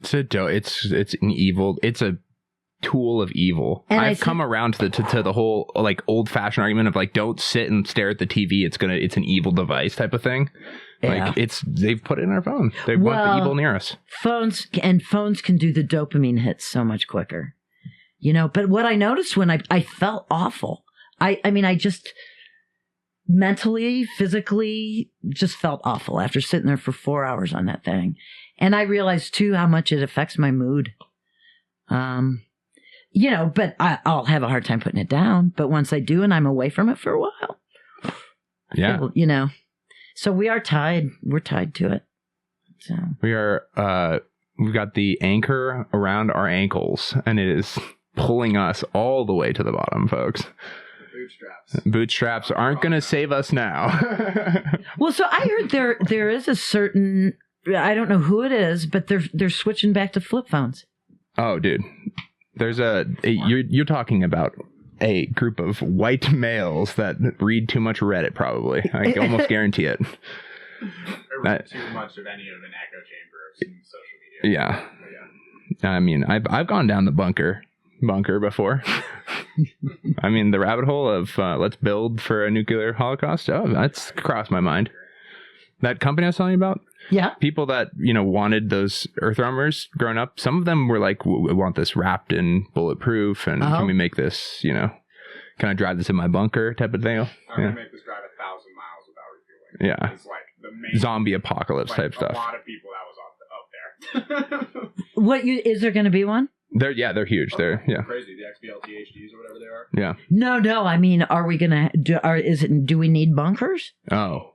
It's an evil. It's a tool of evil. And I've come around to the whole old fashioned argument of don't sit and stare at the TV. It's an evil device type of thing. Yeah. They've put it in our phone. They want the evil near us. Phones can do the dopamine hits so much quicker. But what I noticed when I felt awful. I mean, I just mentally, physically just felt awful after sitting there for 4 hours on that thing. And I realized too how much it affects my mood. But I'll have a hard time putting it down. But once I do and I'm away from it for a while. Yeah. So we are tied. We're tied to it. So we are, we've got the anchor around our ankles and it is pulling us all the way to the bottom, folks. Bootstraps aren't going to save us now. Well, so I heard there is a certain, I don't know who it is, but they're switching back to flip phones. Oh, dude. You're talking about a group of white males that read too much Reddit, probably. I can almost guarantee it. Or read too much of any of an echo chamber of social media. Yeah. But yeah. I mean, I've gone down the bunker before. I mean, the rabbit hole of let's build for a nuclear holocaust. Oh, that's crossed my mind. That company I was telling you about? Yeah. People that, wanted those earth armors growing up, some of them were like, we want this wrapped in bulletproof, and can we make this, can I drive this in my bunker type of thing? I'm going to make this drive 1,000 miles without refueling. Yeah. It's like the main zombie apocalypse type stuff. A lot of people that was up there. Is there going to be one? They're huge. They're crazy. The XBLTHDs or whatever they are. Yeah. No. I mean, are we going to do we need bunkers? Oh.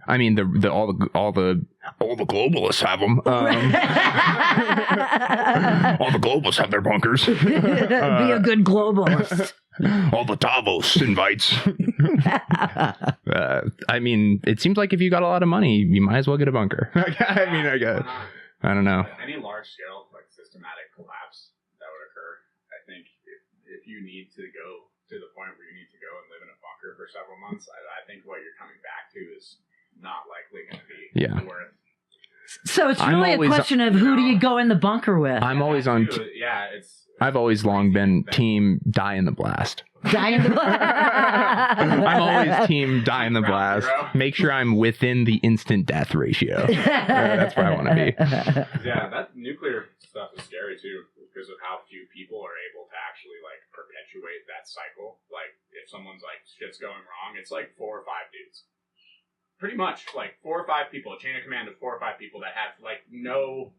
I mean, all the globalists have them. All the globalists have their bunkers. Be a good globalist. All the Davos invites. I mean, it seems like if you got a lot of money, you might as well get a bunker. I don't know. Any large scale like systematic collapse that would occur, I think if you need to go to the point where you need to go and live in a bunker for several months, I think what you're coming back to is not likely going to be worth. So it's really a question of who do you go in the bunker with? I'm always on. I've always long been team die in the blast. Die in the blast. I'm always team die in the blast. Make sure I'm within the instant death ratio. That's where I want to be. Yeah, that nuclear stuff is scary too, because of how few people are able to actually like perpetuate that cycle. Like if someone's like shit's going wrong, it's like 4 or 5 dudes. Pretty much like 4 or 5 people, a chain of command of 4 or 5 people that have like no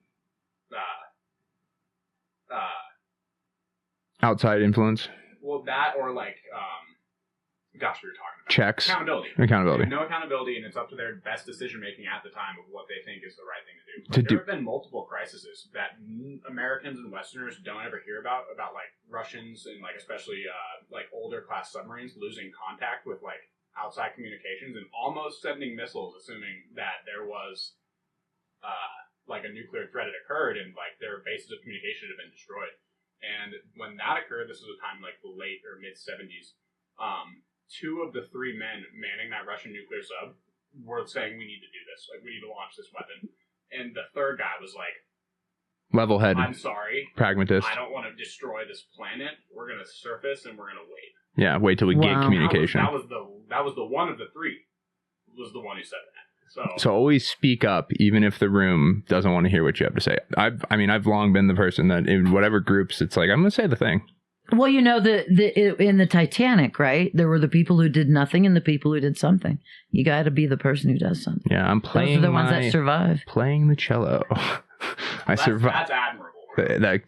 outside influence. Well, that or like we were talking about checks, accountability. No accountability, and it's up to their best decision making at the time of what they think is the right thing to do. Like, there have been multiple crises that Americans and Westerners don't ever hear about like Russians and like especially like older class submarines losing contact with like outside communications and almost sending missiles, assuming that there was like a nuclear threat had occurred and like their bases of communication had been destroyed. And when that occurred, this was a time like the late or mid 70s. 2 of the 3 men manning that Russian nuclear sub were saying we need to do this, like we need to launch this weapon. And the third guy was like, level-headed. I'm sorry, pragmatist. I don't want to destroy this planet. We're gonna surface and we're gonna wait. Yeah, wait till we get communication. That was the one of the 3 was the one who said that. So always speak up, even if the room doesn't want to hear what you have to say. I've long been the person that in whatever groups, it's like I'm going to say the thing. Well, in the Titanic, right? There were the people who did nothing and the people who did something. You got to be the person who does something. Yeah, I'm playing. Those are the ones that survive. Playing the cello. I survived. That's admirable.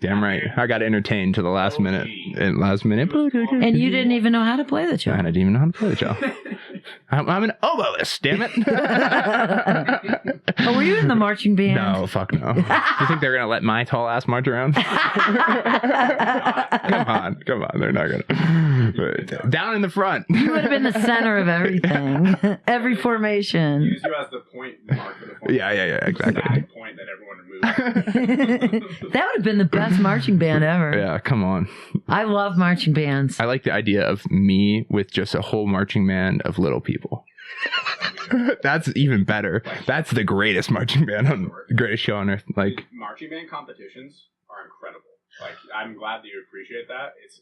Damn right. I got entertained to the last minute. And you didn't even know how to play the cello. I didn't even know how to play the cello. I'm an oboist, damn it. Oh, were you in the marching band? No, fuck no. You think they're going to let my tall ass march around? Come on. They're not going to. Down in the front. You would have been the center of everything. Every formation. Use you as the point mark for the point. Yeah, exactly. The point that everyone removed. That would have been the best marching band ever. Yeah, come on. I love marching bands. I like the idea of me with just a whole marching band of little people. That's even better. That's the greatest marching band on the greatest show on earth. Like marching band competitions are incredible. Like I'm glad that you appreciate that. It's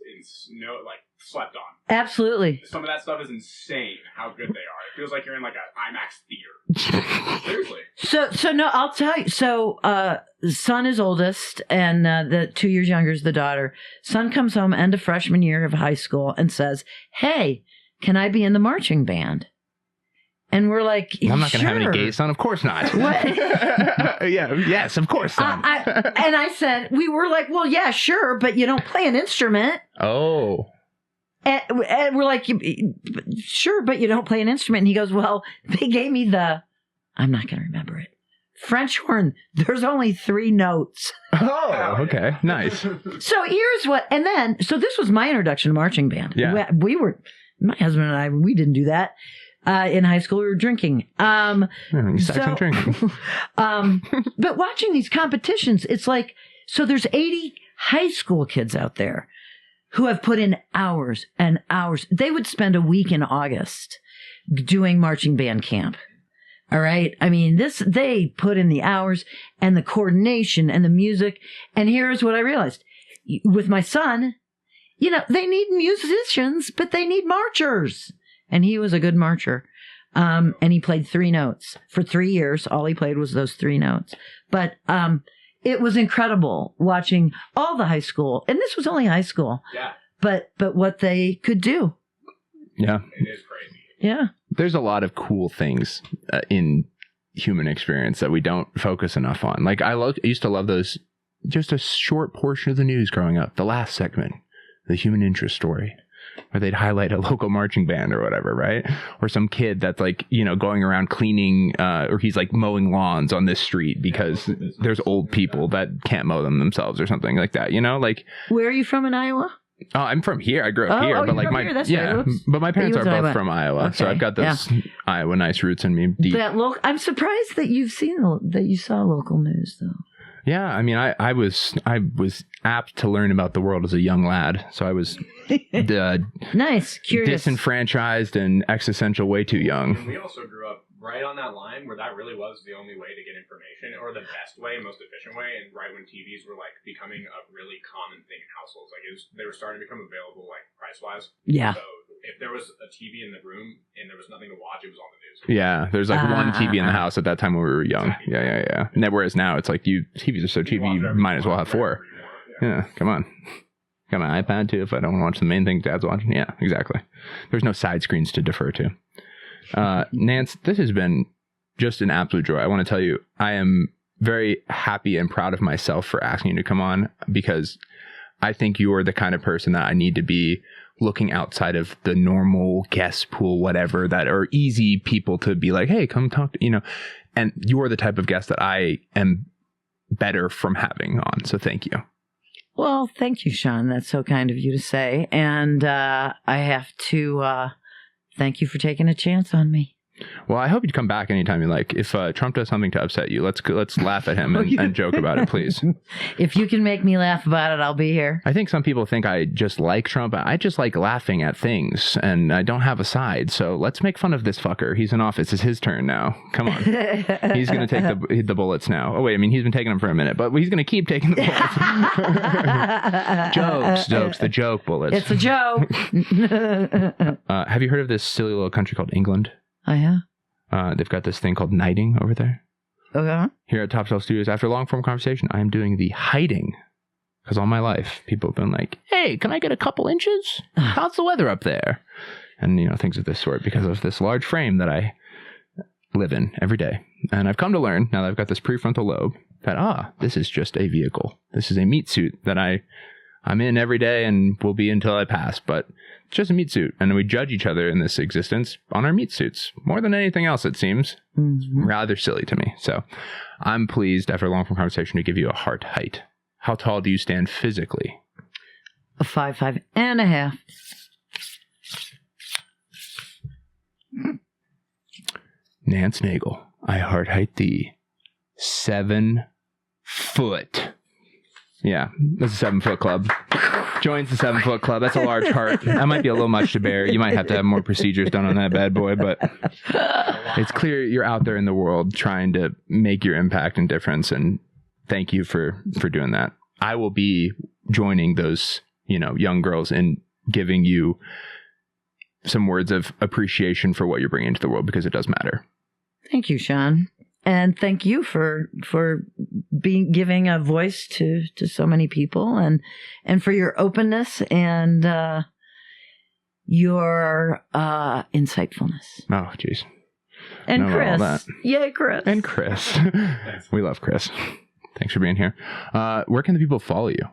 slept on. Absolutely. Some of that stuff is insane. How good they are. It feels like you're in like an IMAX theater. Seriously. So no, I'll tell you. So son is oldest, and the 2 years younger is the daughter. Son comes home end of freshman year of high school and says, "Hey, can I be in the marching band?" And we're like, I'm not going to have any gay son. Of course not. What? Yes, of course, son. And I said, we were like, well, yeah, sure, but you don't play an instrument. Oh. And we're like, sure, but you don't play an instrument. And he goes, well, they gave me I'm not going to remember it. French horn. There's only 3 notes. Oh, okay. Nice. So here's so this was my introduction to marching band. Yeah. My husband and I, we didn't do that. In high school, we were drinking. And drinking. But watching these competitions, it's like, so there's 80 high school kids out there who have put in hours and hours. They would spend a week in August doing marching band camp. All right. I mean, they put in the hours and the coordination and the music. And here's what I realized with my son, they need musicians, but they need marchers. And he was a good marcher. And he played 3 notes for 3 years. All he played was those 3 notes. But, it was incredible watching all the high school, and this was only high school. Yeah. But what they could do. Yeah. It is crazy. Yeah. There's a lot of cool things in human experience that we don't focus enough on. Like I used to love those, just a short portion of the news growing up. The last segment, the human interest story, where they'd highlight a local marching band or whatever, right? Or some kid that's like, going around cleaning, or he's like mowing lawns on this street because there's old people that can't mow them themselves or something like that, like. Where are you from in Iowa? Oh, I'm from here. I grew up here, but like but my parents are both from Iowa, okay. So I've got those Iowa nice roots in me. Deep. I'm surprised that you saw local news though. Yeah, I mean, I was apt to learn about the world as a young lad, so I was nice, curious, disenfranchised, and existential way too young. And we also grew up right on that line where that really was the only way to get information, or the best way, most efficient way, and right when TVs were like becoming a really common thing in households, like they were starting to become available like price wise. Yeah. So if there was a TV in the room and there was nothing to watch, it was on the news. Yeah, there's like one TV in the house at that time when we were young. Exactly. Yeah. And whereas now it's like TVs are so cheap, you might as well have 4. Yeah, come on. Got my iPad too if I don't want to watch the main thing Dad's watching. Yeah, exactly. There's no side screens to defer to. Nance, this has been just an absolute joy. I want to tell you, I am very happy and proud of myself for asking you to come on, because I think you're the kind of person that I need to be looking outside of the normal guest pool, whatever, that are easy people to be like, hey, come talk to, and you're the type of guest that I am better from having on. So thank you. Well, thank you, Sean. That's so kind of you to say. And I have to thank you for taking a chance on me. Well, I hope you'd come back anytime you like. If Trump does something to upset you, let's laugh at him and joke about it, please. If you can make me laugh about it, I'll be here. I think some people think I just like Trump. I just like laughing at things, and I don't have a side. So let's make fun of this fucker. He's in office. It's his turn now. Come on. He's going to take the bullets now. Oh, wait. I mean, he's been taking them for a minute, but he's going to keep taking the bullets. Jokes. The joke bullets. It's a joke. Have you heard of this silly little country called England? Oh, yeah? They've got this thing called knighting over there. Okay. Here at Top Shelf Studios, after a long form conversation, I am doing the hiding. Because all my life, people have been like, hey, can I get a couple inches? How's the weather up there? And, things of this sort, because of this large frame that I live in every day. And I've come to learn, now that I've got this prefrontal lobe, that, this is just a vehicle. This is a meat suit that I'm in every day and will be until I pass. But it's just a meat suit. And we judge each other in this existence on our meat suits. More than anything else, it seems. Mm-hmm. Rather silly to me. So I'm pleased, after a long form conversation, to give you a heart height. How tall do you stand physically? 5'5.5". Nance Nagel, I heart height thee 7 foot. Yeah, that's a 7 foot club. Joins the 7 foot club. That's a large heart. That might be a little much to bear. You might have to have more procedures done on that bad boy, but it's clear you're out there in the world trying to make your impact and difference. And thank you for doing that. I will be joining those, young girls in giving you some words of appreciation for what you're bringing to the world, because it does matter. Thank you, Sean. And thank you for giving a voice to so many people, and for your openness and your insightfulness. Oh, jeez. And Chris. Yay, Chris. And Chris. We love Chris. Thanks for being here. Where can the people follow you?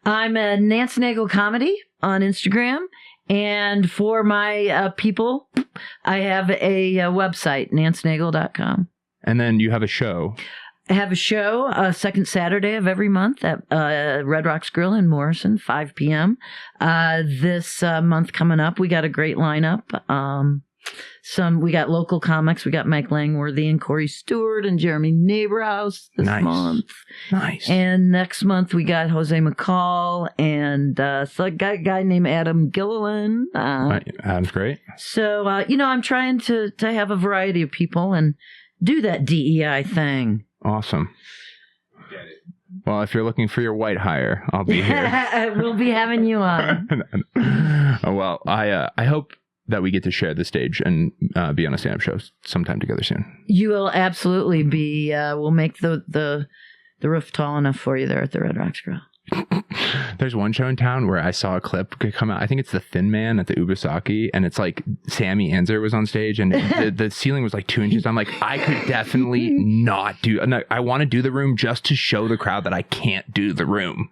I'm a Nance Nagel Comedy on Instagram. And for my people, I have a website, nancenagel.com. And then you have a show. I have a show second Saturday of every month at Red Rocks Grill in Morrison, 5 p.m. This month coming up, we got a great lineup. We got local comics. We got Mike Langworthy and Corey Stewart and Jeremy Neighborhouse this month. Nice. And next month we got Jose McCall and so a guy named Adam Gilliland. Adam's great. So, I'm trying to have a variety of people and do that DEI thing. Awesome. Well, if you're looking for your white hire, I'll be here. We'll be having you on. Well, I hope that we get to share the stage and be on a stand-up show sometime together soon. You will absolutely be. We'll make the roof tall enough for you there at the Red Rocks Grill. There's one show in town where I saw a clip come out. I think it's The Thin Man at the Ubasaki, and it's like Sammy Anzer was on stage, and the ceiling was like 2 inches. I'm like, I could definitely not do. I want to do the room just to show the crowd that I can't do the room.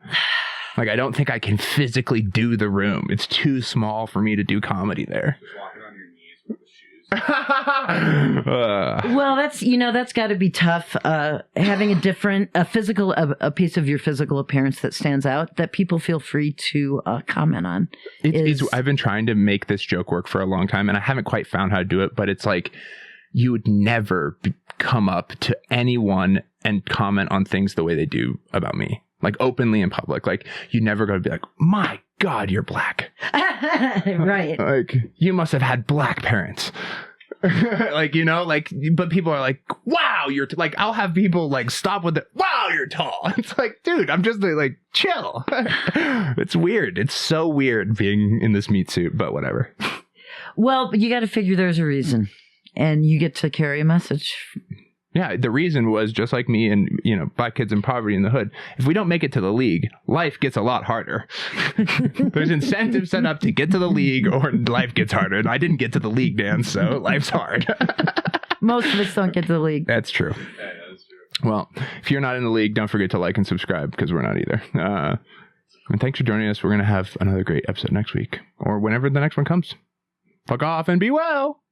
Like, I don't think I can physically do the room. It's too small for me to do comedy there. Just walking on your knees with the shoes. Well, that's got to be tough. Having a piece of your physical appearance that stands out that people feel free to comment on. I've been trying to make this joke work for a long time, and I haven't quite found how to do it. But it's like you would never come up to anyone and comment on things the way they do about me, like openly in public. Like you never go to be like, my God, you're black. Right. Like you must have had black parents. But people are like, wow, you're like, I'll have people like stop with it. Wow, you're tall. It's like, dude, I'm just like, chill. It's weird. It's so weird being in this meat suit, but whatever. Well, you got to figure there's a reason, and you get to carry a message. Yeah, the reason was just like me and, black kids in poverty in the hood. If we don't make it to the league, life gets a lot harder. There's incentives set up to get to the league or life gets harder. And I didn't get to the league, Dan, so life's hard. Most of us don't get to the league. That's true. Yeah, that's true. Well, if you're not in the league, don't forget to like and subscribe because we're not either. And thanks for joining us. We're going to have another great episode next week or whenever the next one comes. Fuck off and be well.